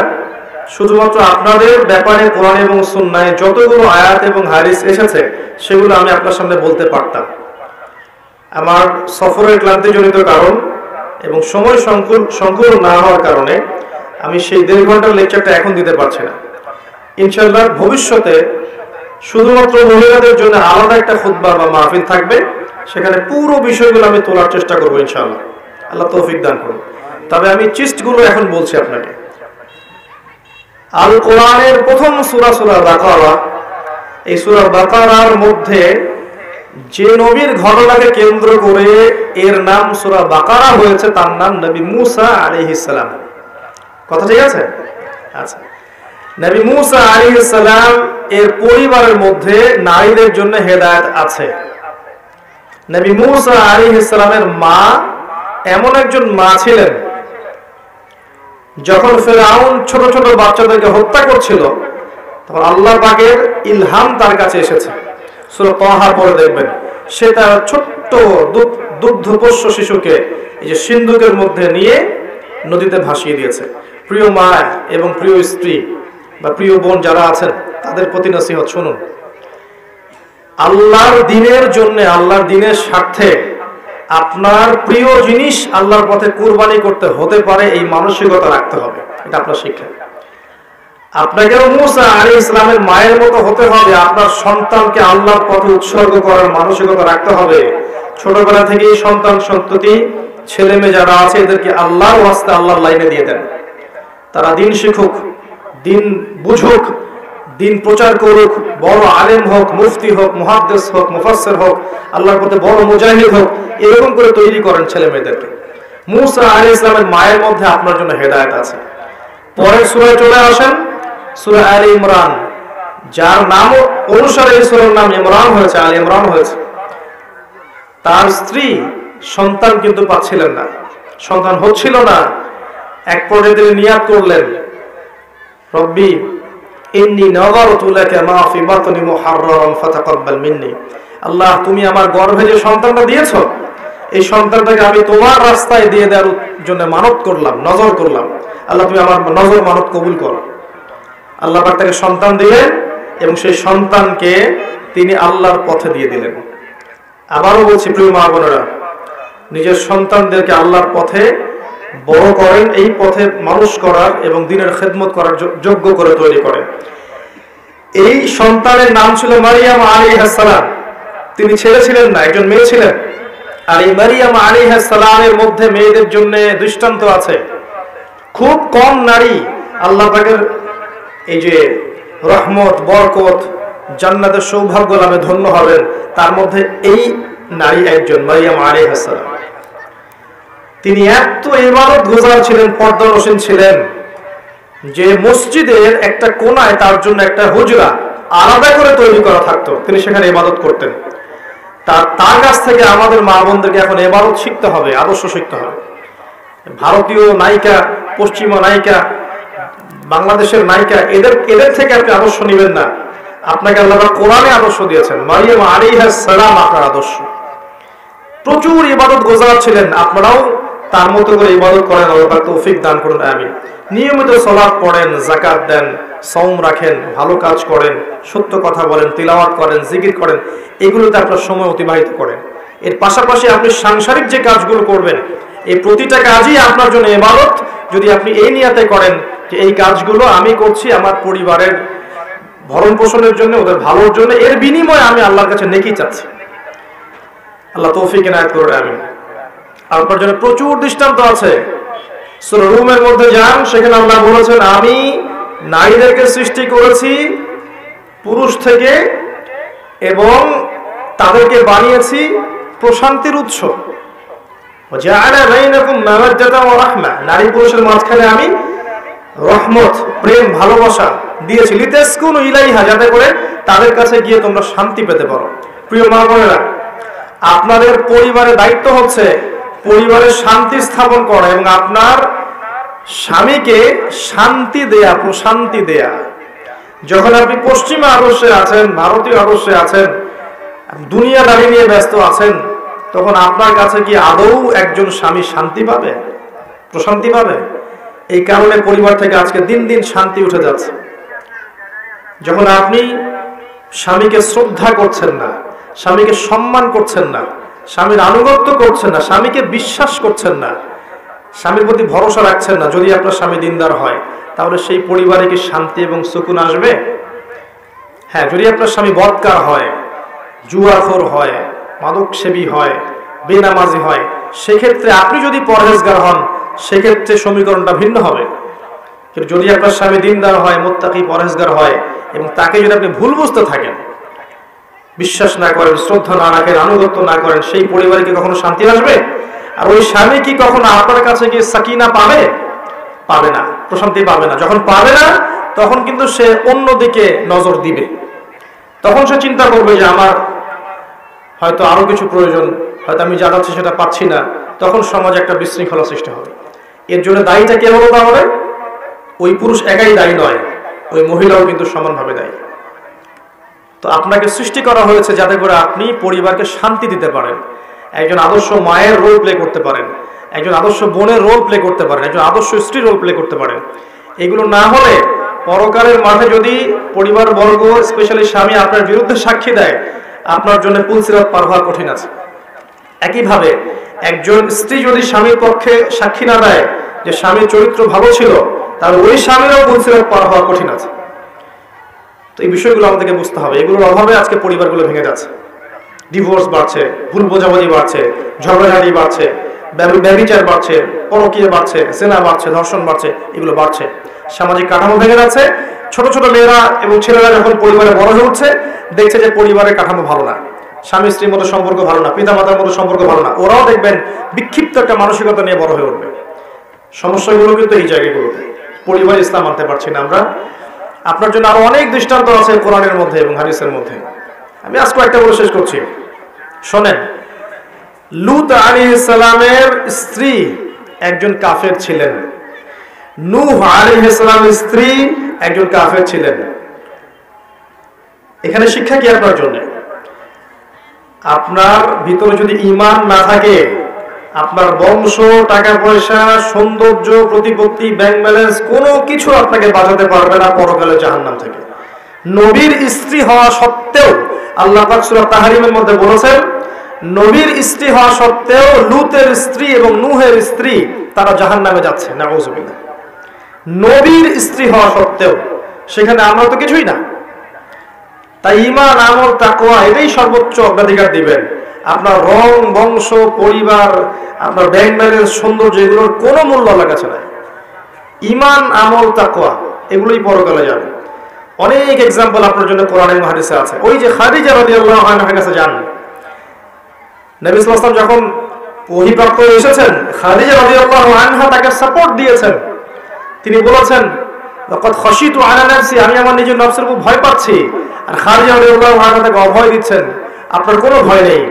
শুধুমাত্র আপনাদের ব্যাপারে কোরআন এবং সুন্নায় যতগুলো আয়াত এবং হাদিস এসেছে সেগুলো আমি আপনার সামনে বলতে পারতাম। আমার সফরের ক্লান্তিজনিত কারণ এবং সময় সংকুল না হওয়ার কারণে আমি সেই 1.5 ঘন্টার লেকচারটা এখন দিতে পারছি না। ইনশাআল্লাহ ভবিষ্যতে শুধুমাত্র মহিলাদের জন্য আলাদা একটা খুতবা বা মাহফিল থাকবে, সেখানে পুরো বিষয়গুলো আমি তোলার চেষ্টা করবো ইনশাআল্লাহ। আল্লাহ তৌফিক দান করুন। তবে আমি চিস্টগুলো এখন বলছি আপনাকে। আল কোরআনের প্রথম সূরা সূরা বাকারা। এই সূরা বাকারার মধ্যে যে নবীর ঘটনাকে কেন্দ্র করে এর নাম সূরা বাকারা হয়েছে, তার নাম নবী মুসা আলাইহিস সালাম। কথা ঠিক আছে? আচ্ছা, নবী মুসা আলাইহিস সালাম এর পরিবারের মধ্যে নারীদের জন্য হেদায়েত আছে। নবী মুসা আলাইহিস সালামের মা এমন একজন মা ছিলেন, যখন ফিরআউন ছোট ছোট বাচ্চাদেরকে হত্যা করছিল তখন আল্লাহ পাকের ইলহাম তার কাছে এসেছে। সূরা তাহা পড়ে দেখবেন, সে তার ছোট্ট দুগ্ধপোষ্য শিশুকে এই যে সিন্ধুকের মধ্যে নিয়ে নদীতে ভাসিয়ে দিয়েছে। প্রিয় মা এবং প্রিয় স্ত্রী বা প্রিয় বোন যারা আছেন, তাদের প্রতি নসিহত শুনুন। আল্লাহর দ্বীনের জন্য, আল্লাহর দ্বীনের স্বার্থে আপনার প্রিয় জিনিস আল্লাহর পথে কুরবানি করতে হতে পারে, এই মানসিকতা রাখতে হবে। এটা আপনার শিক্ষা। আপনাকে মুসা আলাইহিস সালামের মায়ের মতো হতে হবে, আপনার সন্তানকে আল্লাহর পথে উৎসর্গ করার মানসিকতা রাখতে হবে। ছোটবেলা থেকেই সন্তান সন্ততি ছেলে মেয়ে যারা আছে এদেরকে আল্লাহর ওয়াস্তে আল্লাহর লাইনে দিয়ে দেন। তারা দিন শিখুক, দিন বুঝুক, দিন প্রচার করুক, বড় আলেম হোক, মুফতি হোক, মুহাদ্দিস হোক, মুফাসসির হোক, আল্লাহর পথে বড় মুজাহিদ হোক, এরকম করে তৈরি করেন ছেলে মেয়েদেরকে। মুসা আলাইহিস সালামের মায়ের মধ্যে আপনার জন্য হেদায়েত আছে। পরের সূরায় চলে আসেন, সূরা আলে ইমরান, যার নাম অনুসারে এই সূরার নাম ইমরান হয়েছে, আলে ইমরান হয়েছে। তার স্ত্রী সন্তান কিন্তু পাচ্ছিলেন না, সন্তান হচ্ছিল না। এক পর্যায়ে তিনি নিয়াত করলেন, রব্বি ইন্নী নাযারতু লাকা মা ফি বাতনি মুহাররারান ফাতাকাব্বাল মিন্নি। আল্লাহ, তুমি আমার গর্ভে যে সন্তানটা দিয়েছো, এই সন্তানটাকে আমি তোমার রাস্তায় দিয়ে দেওয়ার জন্য মানত করলাম, নজর করলাম। আল্লাহ, তুমি আমার নজর মানত কবুল করো। আল্লাহ পাক তাকে সন্তান দিলেন এবং সেই সন্তানকে তিনি আল্লাহর পথে দিয়ে দিলেন। আবারও বলছি প্রিয় মা বোনেরা, নিজের সন্তানদেরকে আল্লাহর পথে বড় করেন, এই পথে মানুষ করার এবং দ্বীনের খেদমত করার যোগ্য করে তৈরি করেন। এই সন্তানের নাম ছিল মারিয়াম আলাইহিস সালাম। তিনি ছেলে ছিলেন না, একজন মেয়ে ছিলেন। আর এই মারিয়াম আলাইহিস সালামের মধ্যে মেয়েদের জন্য দৃষ্টান্ত আছে। খুব কম নারী আল্লাহ পাকের এই যে রহমত, বরকত, জান্নাতের সৌভাগ্য লাভে ধন্য হবেন, তার মধ্যে এই নারী একজন, মারিয়াম আলাইহিস সালাম। তিনি এত ইবাদত গুজার ছিলেন, পর্দানসীন ছিলেন, যে মসজিদের একটা কোনায় তার জন্য একটা হুজরা আলাদা করে তৈরি করা থাকতো, তিনি সেখানে ইবাদত করতেন। তার কাছ থেকে আমাদের মা বোনদেরকে এখন ইবাদত শিখতে হবে, আদর্শ শিখতে হবে। ভারতীয় নায়িকা, পশ্চিমা নায়িকা, বাংলাদেশের নায়িকা, এদের থেকে আপনি আদর্শ নেবেন না। আপনাকে আল্লাহ কোরআনে আদর্শ দিয়েছেন, মারিয়াম আলাইহিস সালাম আপনার আদর্শ। প্রচুর ইবাদত গুজার ছিলেন, আপনারাও তার মতো করে ইবাদত করেন, আল্লাহ পাক তৌফিক দান করুন, আমিন। নিয়মিত সালাত পড়েন, যাকাত দেন, সওম রাখেন, ভালো কাজ করেন, সত্য কথা বলেন, তিলাওয়াত করেন, জিকির করেন, এগুলোতে আপনার সময় অতিবাহিত করেন। এর পাশাপাশি আপনি সাংসারিক যে কাজগুলো করবেন, এই প্রতিটা কাজই আপনার জন্য ইবাদত। যদি আপনি এই নিয়াতে করেন যে এই কাজগুলো আমি করছি আমার পরিবারের ভরণ পোষণের জন্য, ওদের ভালোর জন্য, এর বিনিময়ে আমি আল্লাহর কাছে নেকি চাচ্ছি, আল্লাহ তৌফিক এনায়েত করুন, আমিন। আপনার জন্য প্রচুর দৃষ্টান্ত আছে। সূরা রুমের মধ্যে যান, সেখানে আল্লাহ বলেছেন, আমি নারীদেরকে সৃষ্টি করেছি পুরুষ থেকে এবং তাদেরকে বানিয়েছি প্রশান্তির উৎস। নারী পুরুষের মাঝখানে আমি রহমত, প্রেম, ভালোবাসা দিয়েছি, লিতাসকুনু ইলাইহা, যাতে করে তাদের কাছে গিয়ে তোমরা শান্তি পেতে পারো। প্রিয় মা বোনেরা, আপনাদের পরিবারের দায়িত্ব হচ্ছে পরিবারের শান্তি স্থাপন করা এবং আপনার স্বামীকে শান্তি দেয়া, প্রশান্তি দেয়া। যখন আপনি পশ্চিমা আদর্শে আছেন, ভারতীয় আদর্শে আছেন, দুনিয়াদারি নিয়ে ব্যস্ত আছেন, তখন আপনার কাছে কি আদৌ একজন স্বামী শান্তি পাবে, প্রশান্তি পাবে? এই কারণে পরিবার থেকে আজকে দিন দিন শান্তি উঠে যাচ্ছে। যখন আপনি স্বামীকে শ্রদ্ধা করছেন না, স্বামীকে সম্মান করছেন না, স্বামীর আনুগত্য করছেন না, স্বামীকে বিশ্বাস করছেন না, স্বামীর প্রতি ভরসা রাখছেন না, যদি আপনার স্বামী দিনদার হয়, তাহলে সেই পরিবারে কি শান্তি এবং সুকুন আসবে? হ্যাঁ, যদি আপনার স্বামী বদকার হয়, জুয়াখোর হয়, মাদকসেবী হয়, বেনামাজি হয়, সেক্ষেত্রে আপনি যদি পরহেজগার হন, সেক্ষেত্রে সমীকরণটা ভিন্ন হবে। কিন্তু যদি আপনার স্বামী দিনদার হয়, মুত্তাকি, পরহেজগার হয় এবং তাকে যদি আপনি ভুল বুঝতে থাকেন, বিশ্বাস না করেন, শ্রদ্ধা না রাখেন, আনুগত্য না করেন, সেই পরিবারে কি কখনো শান্তি আসবে? আর ওই স্বামী কি কখনো আপনার কাছে গিয়ে সাকিনা পাবে? পাবে না, প্রশান্তি পাবে না। যখন পাবে না, তখন কিন্তু সে অন্যদিকে নজর দিবে। তখন সে চিন্তা করবে যে আমার হয়তো আরো কিছু প্রয়োজন, হয়তো আমি যা চাচ্ছি সেটা পাচ্ছি না, তখন সমাজে একটা বিশৃঙ্খলা সৃষ্টি হবে। এর জন্য দায়ীটা কে হলো তাহলে? ওই পুরুষ একাই দায়ী নয়, ওই মহিলাও কিন্তু সমানভাবে দায়ী। তো আপনাকে সৃষ্টি করা হয়েছে যাতে করে আপনি পরিবারকে শান্তি দিতে পারেন, একজন আদর্শ মায়ের রোল প্লে করতে পারেন, একজন আদর্শ বোনের রোল প্লে করতে পারেন, একজন আদর্শ স্ত্রীর রোল প্লে করতে পারেন। এগুলো না হলে পরকালের মাঠে যদি পরিবার বর্গ, স্পেশালি স্বামী আপনার বিরুদ্ধে সাক্ষী দেয়, আপনার জন্য পুলসিরাত পার হওয়া কঠিন আছে। একইভাবে একজন স্ত্রী যদি স্বামীর পক্ষে সাক্ষী না দেয় যে স্বামীর চরিত্র ভালো ছিল, তাহলে ওই স্বামীরও পুলসিরাত পার হওয়া কঠিন আছে। তো এই বিষয়গুলো আমাদেরকে বুঝতে হবে। এগুলোর অভাবে আজকে পরিবারগুলো ভেঙে যাচ্ছে, ডিভোর্স বাড়ছে, ভুল বোঝাবুঝি বাড়ছে, ঝগড়াঝাড়ি বাড়ছে, ব্যভিচার বাড়ছে, পরকীয়া বাড়ছে, জেনা বাড়ছে, ধর্ষণ বাড়ছে, এগুলো বাড়ছে। সামাজিক কাঠামো ভেঙে যাচ্ছে। ছোট ছোট মেয়েরা এবং ছেলেরা যখন পরিবারে বড় হয়ে উঠছে, দেখছে যে পরিবারের কাঠামো ভালো না, স্বামী স্ত্রীর মতো সম্পর্ক ভালো না, পিতা মাতার মতো সম্পর্ক ভালো না, ওরাও দেখবেন বিক্ষিপ্ত একটা মানসিকতা নিয়ে বড় হয়ে উঠবে। সমস্যাগুলো কিন্তু এই জায়গাগুলোতে। পরিবার ইসলাম আনতে পারছি না আমরা। আপনার জন্য আরো অনেক দৃষ্টান্ত আছে কোরআনের মধ্যে এবং হাদিসের মধ্যে। আমি আজকে একটা বলে শেষ করছি, শোনেন। লূত আলাইহিস সালামের স্ত্রী একজন কাফের ছিলেন, নূহ আলাইহিস সালামের স্ত্রী একজন কাফের ছিলেন। এখানে শিক্ষা কি আপনার জন্য? আপনার ভিতরে যদি ঈমান না থাকে, আপনার বংশ, টাকা পয়সা, সৌন্দর্য, প্রতিপত্তি, ব্যাংক ব্যালেন্স কোনো কিছু আপনাকে বাঁচাতে পারবে না পরকালে জাহান্নাম থেকে। নবীর স্ত্রী হওয়া সত্ত্বেও আল্লাহ পাক সূরা তাহরিমের মধ্যে বলেছেন, নবীর স্ত্রী হওয়া সত্ত্বেও লূতের স্ত্রী এবং নূহের স্ত্রী তারা জাহান্নামে যাচ্ছে। নাউযুবিল্লাহ। নবীর স্ত্রী হওয়া সত্ত্বেও, সেখানে আমরা তো কিছুই না। তাই ঈমান, আমল, তাকওয়া এটাই সর্বোচ্চ অগ্রাধিকার দিবেন। আপনার রং, বংশ, পরিবার, আপনার ব্যাংক ব্যালেন্স, সৌন্দর্য, এগুলোর কোনো মূল্য আল্লাহর কাছে নাই। ঈমান, আমল, তাকওয়া এগুলোই পরকালে যাবে। অনেক এক্সাম্পল আপনার জন্য কোরআন এবং হাদিসে আছে। ওই যে খাদিজা রাদিয়াল্লাহু আনহার কাছে যান, নবী সাল্লাল্লাহু আলাইহি ওয়াসাল্লাম যখন ওহীপ্রাপ্ত এসেছেন, খাদিজা রাদিয়াল্লাহু আনহা তাকে সাপোর্ট দিয়েছেন। তিনি বলেছেন, লাকাদ খাশিতু আলা নাফসি, আমি আমার নিজের নফসের উপর ভয় পাচ্ছি। আর খাদিজা রাদিয়াল্লাহু আনহা তাকে অভয় দিচ্ছেন, আপনার কোনো ভয় নেই,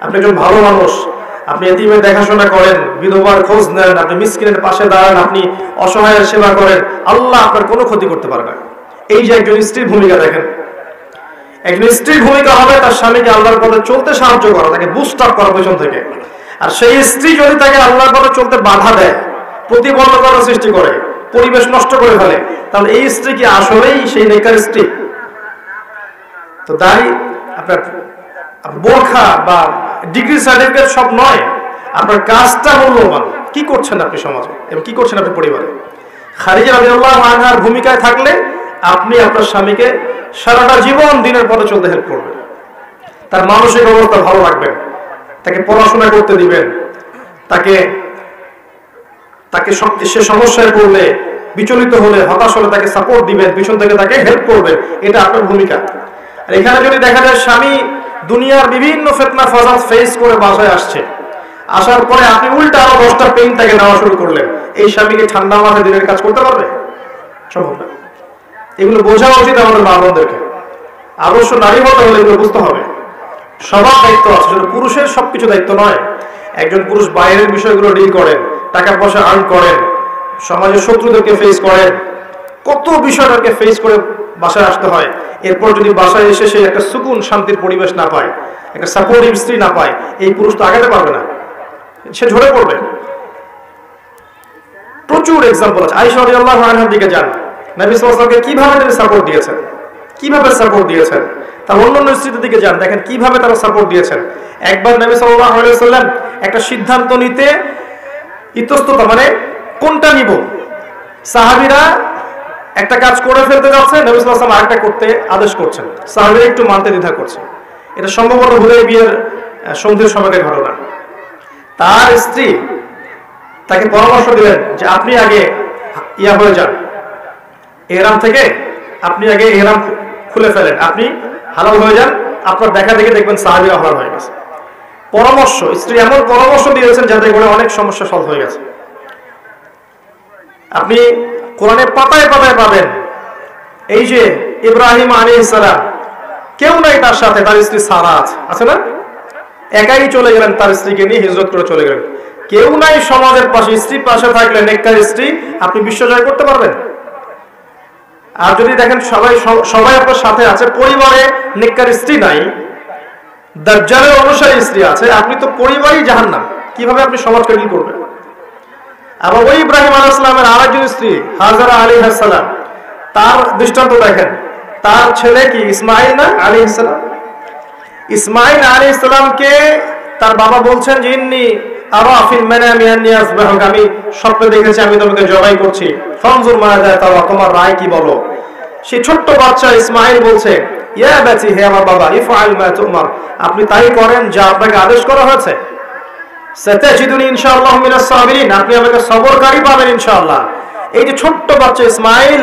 আপনি একজন ভালো মানুষ, আপনি এতিমের দেখাশোনা করেন, বিধবার খোঁজ নেন, আপনি মিসকিনের পাশে দাঁড়ান, আপনি অসহায়ের সেবা করেন, আল্লাহ আপনার কোনো ক্ষতি করতে পারে না। এই যে একজন স্ত্রীর ভূমিকা দেখেন, একজন স্ত্রীর ভূমিকা হবে তার স্বামীকে আল্লাহর পথে চলতে সাহায্য করা, তাকে বুস্ট আপ করা পেছন থেকে। আর সেই স্ত্রী যদি তাকে আল্লাহর পথে চলতে বাধা দেয়, প্রতিবন্ধকতা সৃষ্টি করে, পরিবেশ নষ্ট করে ফেলে, তাহলে এই স্ত্রী কি আসলেই সেই নেকার স্ত্রী? তো দাঁড়ি, আপনার বোরখা বা ডিগ্রি সার্টিফিকেট সব নয়, আপনার কাজটা মূল্যবান। কি করছেন আপনি সমাজে এবং কি করছেন আপনি পরিবারে? খাদিজা রাদিয়াল্লাহু আনহার ভূমিকায় থাকলে আপনি আপনার স্বামীকে সারাটা জীবন দিনের পথে চলতে হেল্প করবেন, তার মানসিক অবস্থা ভালো রাখবেন, তাকে পড়াশোনা করতে দিবেন, তাকে সে সমস্যায় পড়লে, বিচলিত হলে, হতাশ হলে তাকে সাপোর্ট দিবেন, পিছন থেকে তাকে হেল্প করবেন। এটা আপনার ভূমিকা। আর এখানে যদি দেখা যায় স্বামী দুনিয়ার বিভিন্ন ফিতনা ফাসাদ ফেস করে বাসায় আসছে, আসার পরে আপনি উল্টা আরো 10টা পেইন তাকে নেওয়া শুরু করলেন, এই স্বামীকে ঠান্ডা মাথায় দিনের কাজ করতে পারবে? সম্ভব না। এগুলো বোঝা উচিত আমাদের মা বোনদেরকে। আদর্শ নারী হতে হলে এগুলো বুঝতে হবে। সবার দায়িত্ব আছে, শুধু পুরুষের সবকিছু দায়িত্ব নয়। একজন পুরুষ বাইরের বিষয়গুলো ডিল করেন, টাকা পয়সা আর্ন করেন, সমাজের শত্রুদেরকে ফেস করেন, কত বিষয়টাকে ফেস করে বাসায় আসতে হয়। এরপর যদি বাসায় এসে সে একটা সুকুন, শান্তির পরিবেশ না পায়, একটা সাপোর্টিভ স্ত্রী না পায়, এই পুরুষ তো আগাতে পারবে না, সে ঝরে পড়বে। প্রচুর এক্সাম্পল আছে। আয়েশা রাদিয়াল্লাহু আনহার দিকে যান, নবী সাল্লাল্লাহু আলাইহি ওয়াসাল্লামকে কিভাবে তিনি সাপোর্ট দিয়েছেন, কিভাবে সাপোর্ট দিয়েছেন। তার অন্যান্য স্ত্রীদের দিকে যান, দেখেন কিভাবে তারা সাপোর্ট দিয়েছেন। একবার নবী সাল্লাল্লাহু আলাইহি ওয়াসাল্লাম একটা সিদ্ধান্ত নিতে ইতস্ততা, মানে কোনটা নিব, সাহাবীরা একটা কাজ করে ফেলতে যাচ্ছে, নবী সাল্লাল্লাহু আলাইহি ওয়াসাল্লাম আরেকটা করতে আদেশ করছেন, সাহাবীরা একটু মানতে দ্বিধা করছে। এটা সম্ভবত হুদায়বিয়ার সন্ধির সময়কার ঘটনা। তার স্ত্রী তাকে পরামর্শ দিলেন যে আপনি আগে ইয়া হয়ে যান, ইহরাম থেকে আপনি আগে ইহরাম খুলে ফেলেন, আপনি হালাল হয়ে যান, আপনার দেখা দেখে দেখবেন সাহাবীরা হালাল হয়ে গেছে। পরামর্শ, স্ত্রী এমন পরামর্শ দিয়েছেন যাতে করে অনেক সমস্যা সলভ হয়ে গেছে। আপনি কোরআনের পাতায় পাতায় পাবেন, এই যে ইব্রাহিম আলাইহিস সালাম, কেউ নাই তার সাথে, তার স্ত্রী সারা আছে না? একাই চলে গেলেন, তার স্ত্রীকে নিয়ে হিজরত করে চলে গেলেন। কেউ নাই সমাজের পাশে, স্ত্রী পাশে থাকলে নেককার স্ত্রী, আপনি বিশ্ব জয় করতে পারবেন? আর যদি দেখেন সবাই আপনার সাথে আছে, পরিবারে নেককার স্ত্রী নাই, দাজ্জালের অনুসারী স্ত্রী আছে, আপনি তো পরিবারই জাহান্নাম, কিভাবে আপনি সমাজকে ডিল করবেন? আবার ওই ইব্রাহিম আলাইহিস সালামের আরেকজন স্ত্রী হাজারা আলাইহিস সালাম, তার দৃষ্টান্ত দেখেন, তার ছেলে কি ইসমাইল না আলাইহিস সালাম? ইসমাইল আলাইহিস সালামকে তার বাবা বলছেন যে ইন্নী আরা ফিল মানামি আন্নী আসবাহুকা, আমি স্বপ্নে দেখেছি আমি তোমাকে জবাই করছি, ফানজুর মাযা তারা, তোমার রায় কি বলো? সেই ছোট্ট বাচ্চা ইসমাইল বলছে ইয়া বাতি, হে আমার বাবা, ইফআল মা তুমার, আপনি তাই করেন যা আপনাকে আদেশ করা হয়েছে। সাতাজিদুনি ইনশাআল্লাহ মিনাস সাবিরিন, আপনি আমাকে সবরকারী পাবেন ইনশাআল্লাহ। এই যে ছোট্ট বাচ্চা ইসমাইল,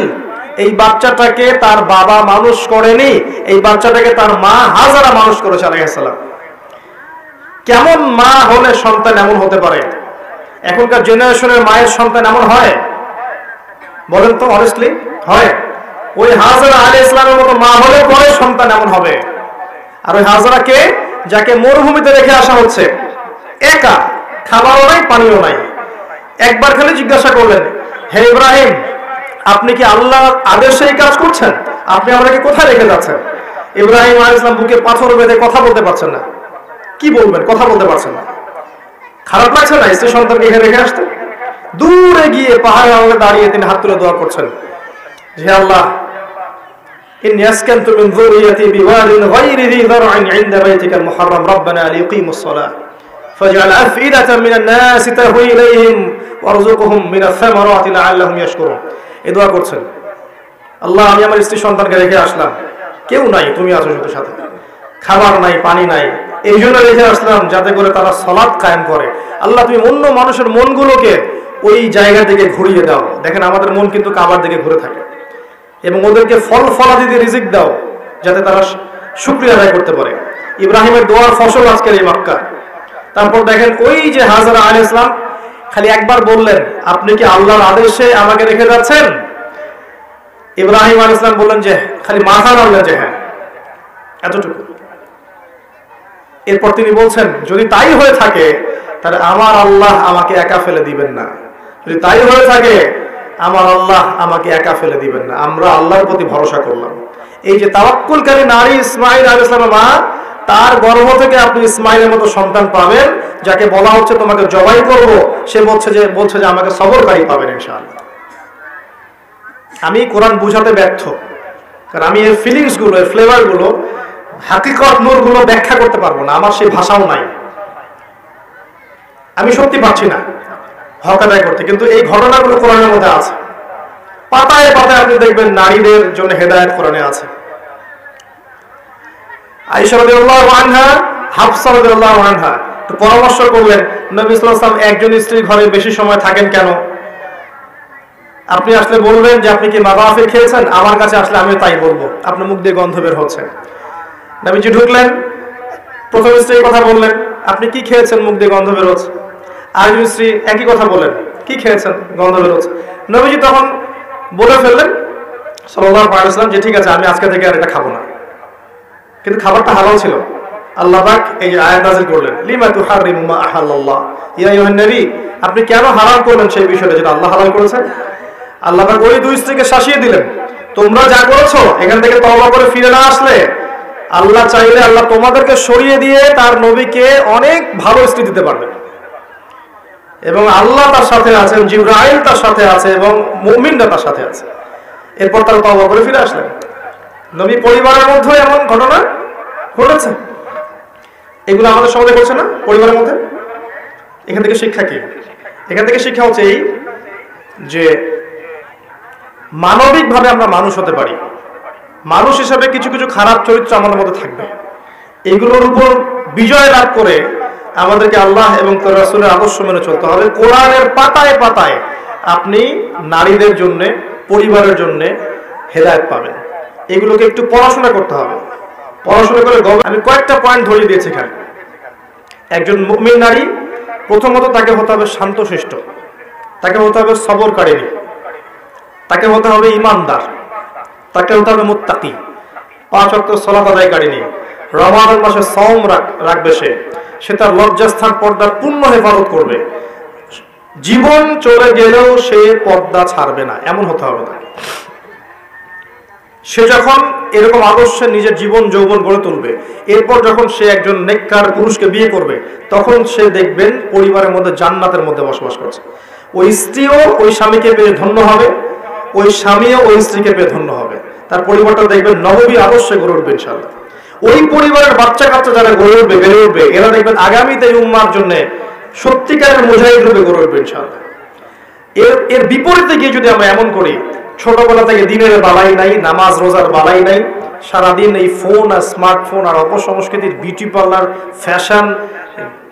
এই বাচ্চাটাকে তার বাবা মানুষ করেনি, এই বাচ্চাটাকে তার মা হাজারা মানুষ করেছে আলাইহিস সালাম। কেমন মা হলে সন্তান এমন হতে পারে? এখনকার জেনারেশনের মায়ের সন্তান এমন হয়? বলেন তো অনেস্টলি, হয়? ওই হাজারা আলাইহিস সালামের মতো মা হলে পরে সন্তান এমন হবে। আর ওই হাজারাকে, যাকে মরুভূমিতে রেখে আসা হচ্ছে, একা, খাবারও নাই পানিও নাই, একবার খালি জিজ্ঞাসা করলেন, হে ইব্রাহিম, আপনি কি আল্লাহর আদেশে এই কাজ করছেন? আপনি আমাকে কোথায় রেখে যাচ্ছেন? ইব্রাহিম আলাইহিস সালাম বুকে পাথর বেঁধে কথা বলতে পারছেন না। কি বলবেন? কথা বলতে পারছেন না। খারাপ লাগছে না স্ত্রী সন্তানকে এখানে রেখে আসতে? দূরে গিয়ে পাহাড়ের আড়ালে দাঁড়িয়ে তিনি হাত তুলে দোয়া করছেন, হে আল্লাহ, ইন্নী আসকানতু মিন যুররিয়াতি বিওয়াদিন গায়রি যী যার'ইন 'ইনদা বাইতিকাল মুহাররাম রাব্বানা লিয়ুকিমুস সালাহ ফাজআল আফইদাতাম মিনান নাসি তাহওয়ি ইলাইহিম ওয়ারযুকহুম মিনাস সামারাতি লাআল্লাহুম ইয়াশকুরুন। এই দোয়া করছেন, আল্লাহ, আমি আমার স্ত্রী সন্তানকে রেখে আসলাম, কেউ নাই, তুমি আছো শুধু সাথে, খাবার নাই পানি নাই, এই জন্য রেখে আসলাম যাতে করে তারা সালাত কায়েম করে। আল্লাহ, তুমি অন্য মানুষের মনগুলোকে ওই জায়গা থেকে ঘুরিয়ে দাও। দেখেন আমাদের মন কিন্তু কাবার দিকে ঘুরে থাকে, এবং ওদেরকে ফল ফলাদি দিয়ে রিজিক দাও যাতে তারা শুকরিয়া আদায় করতে পারে। ইব্রাহিমের দোয়ার ফসল আজকের এই মক্কা। তারপর দেখেন ওই যে হাজারা আলাইহিস সালাম খালি একবার বললেন, আপনি কি আল্লাহর আদেশে আমাকে রেখে যাচ্ছেন? ইব্রাহিম আলাইহিস সালাম বললেন যে, খালি মাথা নাড়লেন যে হ্যাঁ, এতটুকু। এরপর তিনি বলছেন, যদি তাই হয়ে থাকে তাহলে আমার আল্লাহ আমাকে একা ফেলে দিবেন না। যদি তাই হয়ে থাকে আমার আল্লাহ আমাকে একা ফেলে দিবেন না। আমরা আল্লাহর প্রতি ভরসা করলাম। এই যে তাওয়াক্কুলকারী নারী ইসমাইল আলাইহিস সালামের মা, তার গর্ভ থেকে আপনি ইসমাইলের মতো সন্তান পাবেন, যাকে বলা হচ্ছে তোমাকে জবাই করব, সে বলছে যে আমাকে সবরকারী পাবেন ইনশাআল্লাহ। আমি কোরআন বুঝাতে ব্যর্থ, কারণ আমি এর ফিলিংস গুলো, এর ফ্লেভার গুলো, হাকিকত নূর গুলো ব্যাখ্যা করতে পারবো না, আমার সেই ভাষাও নাই, আমি সত্যি পাচ্ছি না হক আদায় করতে। কিন্তু এই ঘটনাগুলো কোরআনের মধ্যে আছে, পাতায় পাতায় আপনি দেখবেন নারীদের জন্য হেদায়েত কোরআনে আছে। আয়েশা রাদিয়াল্লাহু আনহা, হাফসা রাদিয়াল্লাহু আনহা তো পরামর্শ করলেন, নবী সাল্লাল্লাহু আলাইহি ওয়াসাল্লাম একজন স্ত্রীর ঘরে বেশি সময় থাকেন কেন? আপনি আসলে বলবেন যে আপনি কি মাদাফে খেয়েছেন, আমার কাছে আসলে আমি তাই বলবো, আপনার মুখ দিয়ে গন্ধ বের হচ্ছে। নবীজি ঢুকলেন, প্রথম স্ত্রীর কথা বললেন, আপনি কি খেয়েছেন, মুখ দিয়ে গন্ধ বের হচ্ছে। আরেকজন স্ত্রী একই কথা বলেন, কি খেয়েছেন, গন্ধ বের হচ্ছে। নবীজি তখন বলে ফেললেন সাল্লাল্লাহু আলাইহি ওয়াসাল্লাম যে ঠিক আছে, আমি আজকে থেকে আর এটা খাবো না। কিন্তু খাবারটা হালাল ছিল। আল্লাহ পাক এই আয়াত নাযিল করলেন, লিমা তুহারিমু মা আহাল্লাল্লাহ, ইয়া আইয়ুহান নবী, আপনি কেন হারাম করলেন সেই বিষয়টা যেটা আল্লাহ হালাল করেছেন? আল্লাহ পাক ওই দুই স্ত্রীকে শাসিয়ে দিলেন, তোমরা যা করেছো এখান থেকে তওবা করে ফিরে না আসলে আল্লাহ চাইলে আল্লাহ তোমাদেরকে সরিয়ে দিয়ে তার নবীকে অনেক ভালো স্ত্রী দিতে পারবেন। এবং আল্লাহ তার সাথে আছেন, জিবরাইল তার সাথে আছে, এবং মুমিনরা তার সাথে আছে। এরপর তারা তওবা করে ফিরে আসলেন। নবী পরিবারের মধ্যে এমন ঘটনা ঘটেছে, এগুলো আমাদের সমাজে ঘটছে না পরিবারের মধ্যে। এখান থেকে শিক্ষা কি? এখান থেকে শিক্ষা হচ্ছে এই যে মানবিকভাবে আমরা মানুষ হতে পারি, মানুষ হিসেবে কিছু কিছু খারাপ চরিত্র আমাদের মধ্যে থাকবে, এগুলোর উপর বিজয় লাভ করে আমাদেরকে আল্লাহ এবং তার রাসূলের আদর্শ মেনে চলতে হবে। কোরআনের পাতায় পাতায় আপনি নারীদের জন্য, পরিবারের জন্য হেদায়েত পাবেন। এগুলোকে একটু পড়াশোনা করতে হবে, পড়াশোনা করে আমি কয়েকটা পয়েন্ট ধরিয়ে দিয়েছি এখানে। একজন মুমিন নারী, প্রথমত তাকে হতে হবে শান্তশিষ্ট, তাকে হতে হবে সবরকারিনী, তাকে হতে হবে ইমানদার, তাকে হতে হবে মুত্তাকি, 5 ওয়াক্ত সালাত আদায়কারিনী, রমাদান মাসে সাওম রাখবে সে, সে তার লজ্জাস্থান পর্দার পূর্ণ হেফাজত করবে, জীবন চলে গেলেও সে পর্দা ছাড়বে না, এমন হতে হবে তাকে। সে যখন এরকম আদর্শে নিজের জীবন যৌবন গড়ে তুলবে, এরপর যখন সে একজন নেককার পুরুষকে বিয়ে করবে, তখন সে দেখবেন পরিবারের মধ্যে জান্নাতের মধ্যে বসবাস করছে। ওই স্ত্রীও ওই স্বামীকে পেয়ে ধন্য হবে, ওই স্বামীও ওই স্ত্রীকে পেয়ে ধন্য হবে। তার পরিবারটা দেখবেন নববী আদর্শে গড়ে উঠবে ইনশাআল্লাহ। ওই পরিবারের বাচ্চা কাচ্চা যারা গড়ে উঠবে, বেড়ে উঠবে, এরা দেখবেন আগামীতে এই উম্মার জন্য সত্যিকারের মুজাহিদ রূপে গড়ে উঠবে ইনশাআল্লাহ। এর বিপরীতে গিয়ে যদি আমরা এমন করি, ছোটবেলা থেকে দিনের বালাই নাই, নামাজ রোজার বালাই নাই, সারাদিন এই ফোন আর স্মার্টফোন আর অপসংস্কৃতির বিউটি পার্লার, ফ্যাশন,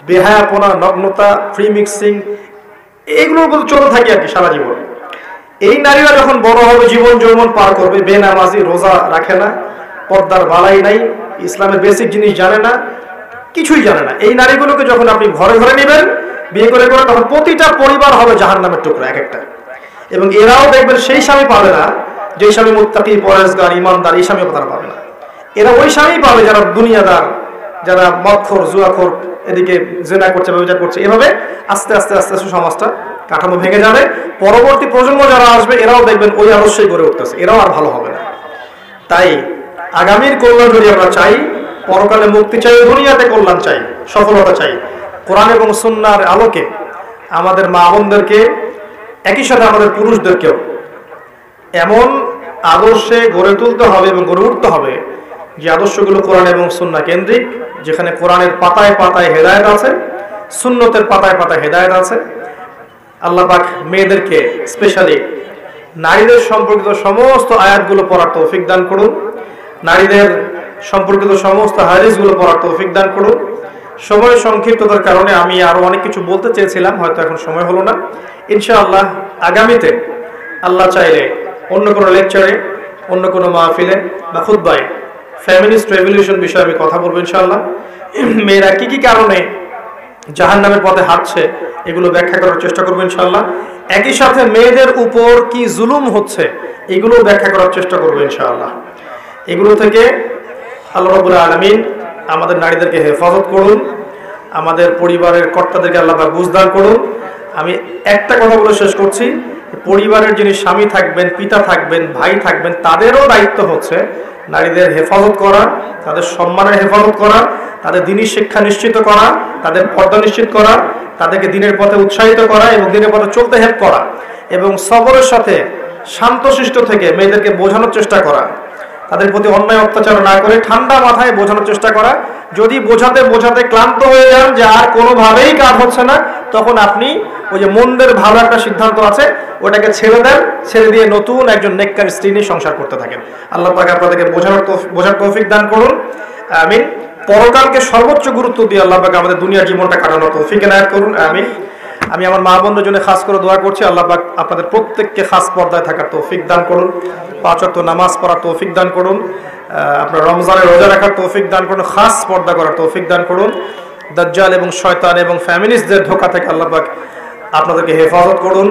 বেহায়াপনা, নগ্নতা, ফ্রি মিক্সিং, এগুলোর মধ্যে চলতে থাকি আর কি সারা জীবন। এই নারীরা যখন বড় হবে, জীবন যৌবন পার করবে, বেনামাজি, রোজা রাখে না, পর্দার বালাই নাই, ইসলামের বেসিক জিনিস জানে না, কিছুই জানে না, এই নারীগুলোকে যখন আপনি ঘরে ঘরে নেবেন বিয়ে করে করে, তখন প্রতিটা পরিবার হবে জাহান্নামের টুকরা এক একটা। এবং এরাও দেখবেন সেই স্বামী পাবে না যে স্বামী মুত্তাকি, পরেজগার, ইমানদার, এই স্বামীও তারা পাবে না। এরা ওই স্বামী পাবে যারা দুনিয়াদার, যারা মদখোর, জুয়াখোর, এদিকে জেনা করছে, ব্যবচার করছে। এভাবে আস্তে আস্তে আস্তে আস্তে সমাজটা কাঠামো ভেঙে যাবে। পরবর্তী প্রজন্ম যারা আসবে এরাও দেখবেন ওই আদর্শই গড়ে উঠতেছে, এরাও আর ভালো হবে না। তাই আগামীর কল্যাণ যদি আমরা চাই, পরকালে মুক্তি চাই, দুনিয়াতে কল্যাণ চাই, সফলতা চাই, কোরআন এবং সুন্নাহর আলোকে আমাদের মা বোনদেরকে, একই সাথে আমাদের পুরুষদেরকেও এমন আদর্শে গড়ে তুলতে হবে এবং গড়ে উঠতে হবে যে আদর্শগুলো কোরআন এবং সুন্নাহ কেন্দ্রিক, যেখানে কোরআনের পাতায় পাতায় হেদায়েত আছে, সুন্নতের পাতায় পাতায় হেদায়েত আছে। আল্লাহ পাক মেয়েদেরকে, স্পেশালি নারীদের সম্পর্কিত সমস্ত আয়াতগুলো পড়ার তৌফিক দান করুন, নারীদের সম্পর্কিত সমস্ত হাদিসগুলো পড়ার তৌফিক দান করুন। সময় সংক্ষিপ্ততার কারণে আমি আরো অনেক কিছু বলতে চেয়েছিলাম, হয়তো এখন সময় হলো না। ইনশাআল্লাহ আগামীতে আল্লাহ চাইলে অন্য কোনো লেকচারে, অন্য কোনো মাহফিলে বা খুতবায় ফেমিনিস্ট রেভলিউশন বিষয়ে আমি কথা বলবো ইনশাআল্লাহ। মেয়েরা কি কি কারণে জাহান্নামের পথে হাঁটছে এগুলো ব্যাখ্যা করার চেষ্টা করবো ইনশাআল্লাহ। একই সাথে মেয়েদের উপর কি জুলুম হচ্ছে এগুলো ব্যাখ্যা করার চেষ্টা করবো ইনশাআল্লাহ। এগুলো থেকে আল্লাহ রাব্বুল আলামিন আমাদের নারীদেরকে হেফাজত করুন, আমাদের পরিবারের কর্তাদেরকে আল্লাহ পাক বুঝদান করুন। আমি একটা কথা বলে শেষ করছি, পরিবারের যিনি স্বামী থাকবেন, পিতা থাকবেন, ভাই থাকবেন, তাদেরও দায়িত্ব হচ্ছে নারীদের হেফাজত করা, তাদের সম্মানের হেফাজত করা, তাদের দ্বীনি শিক্ষা নিশ্চিত করা, তাদের পর্দা নিশ্চিত করা, তাদেরকে দিনের পথে উৎসাহিত করা এবং দিনের পথে চলতে হেল্প করা, এবং সবরের সাথে শান্তশিষ্ট থেকে মেয়েদেরকে বোঝানোর চেষ্টা করা, তাদের প্রতি অন্যায় অত্যাচার না করে ঠান্ডা মাথায় বোঝানোর চেষ্টা করা। যদি বোঝাতে বোঝাতে ক্লান্ত হয়ে যান যে আর কোনোভাবেই কাজ হচ্ছে না, তখন আপনি ওই যে মন্দের ভালো একটা সিদ্ধান্ত আছে ওটাকে ছেড়ে দেন, ছেড়ে দিয়ে নতুন একজন নেককার স্ত্রী নিয়ে সংসার করতে থাকেন। আল্লাহ পাক আপনাদেরকে বোঝার তৌফিক দান করুন, আমিন। পরকালকে সর্বোচ্চ গুরুত্ব দিয়ে আল্লাহ পাক আমাদের দুনিয়ার জীবনটা কাটানোর তৌফিক এনায়েত করুন, আমিন। আমি আমার মা বোনদের জন্য খাস করে দোয়া করছি, আল্লাহ পাক আপনাদের প্রত্যেককে খাস পর্দায় থাকার তৌফিক দান করুন, 5 ওয়াক্ত নামাজ পড়ার তৌফিক দান করুন, আপনার রমজানের রোজা রাখার তৌফিক দান করুন, খাস পর্দা করার তৌফিক দান করুন। দাজ্জাল এবং শয়তান এবং ফ্যামিলিস্টদের ধোঁকা থেকে আল্লাহ পাক আপনাদেরকে হেফাজত করুন,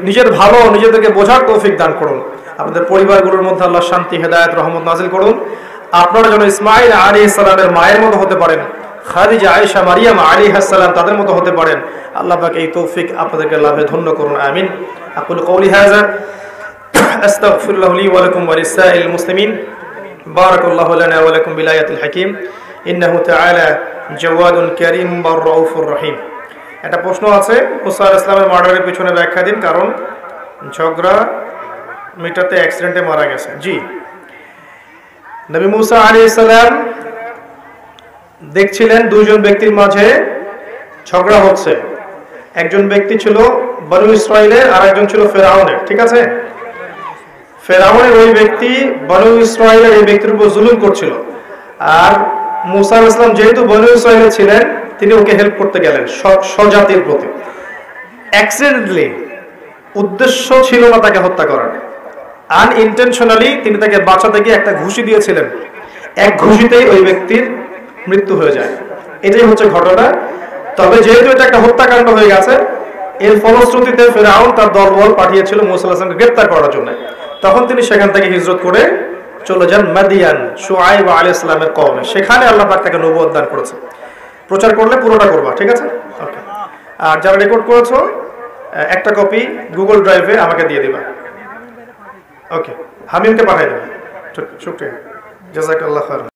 নিজের ভালো নিজেদেরকে বোঝার তৌফিক দান করুন। আপনাদের পরিবারগুলোর মধ্যে আল্লাহ শান্তি, হেদায়েত, রহমত নাজিল করুন। আপনারা যেন ইসমাঈল আলাইহিস সালামের মায়ের মতো হতে পারেন, খাদিজা, আয়েশা, মারিয়াম আলাইহিস সালাম তাদের মতো হতে পারেন। আল্লাহ পাক এই তৌফিক আপনাদেরকে লাভে ধন্য করুন, আমিন। আকুলু কওলি হাযা আস্তাগফিরুল্লাহ লি ওয়া লাকুম ওয়া লিসাইরিল মুসলিমিন। বারাকাল্লাহু লানা ওয়া লাকুম বিল আয়াতিল হাকীম। ইন্নাহু তাআলা জাওয়াদুন কারীম ওয়া রাউফুর রহিম। একটা প্রশ্ন আছে, মুসা আলাইহিস সালামের মার্ডারের পিছনে ব্যাখ্যা দিন, কারণ ঝগড়া মিটাতে অ্যাক্সিডেন্টে মারা গেছে। জি, নবী মুসা আলাইহিস সালাম দেখছিলেন দুইজন ব্যক্তির মাঝে ঝগড়া হচ্ছে। একজন ব্যক্তি ছিল বনু ইসরাইলের, আর একজন ছিল ফেরাউনের, ঠিক আছে? ফেরাউনের ওই ব্যক্তি বনু ইসরাইলের এই ব্যক্তির উপর জুলুম করছিল, আর মুসা আলাইহিস সালাম যেহেতু বনু ইসরাইলে ছিলেন তিনি ওকে হেল্প করতে গেলেন স্বজাতির প্রতি। অ্যাক্সিডেন্টলি, উদ্দেশ্য ছিল না তাকে হত্যা করার, আনইনটেনশনালি তিনি তাকে বাঁচাতে গিয়ে একটা ঘুষি দিয়েছিলেন। এক ঘুষিতেই ওই ব্যক্তির মৃত্যু হয়ে যায়। এটাই হচ্ছে ঘটনা। তবে যেহেতু এটা একটা হত্যাকাণ্ড হয়ে গেছে, এর ফলশ্রুতিতে ফেরাউন তার দলবল পাঠিয়েছিল মুসা আলাইহিস সালামকে গ্রেফতার করার জন্য। তখন তিনি সেখান থেকে হিজরত করে চলে যান মাদিয়ান, শুআয়ব আলাইহিস সালামের কওমে। সেখানে আল্লাহ পাক তাকে নবুয়ত দান করেছে। প্রচার করলে পুরোটা করবা, ঠিক আছে? ওকে। আর যারা রেকর্ড করেছো একটা কপি গুগল ড্রাইভে আমাকে দিয়ে দিবা। ওকে, হামিমকে পাঠিয়ে দেবে। শুকরিয়া, জাযাকাল্লাহ খাইর।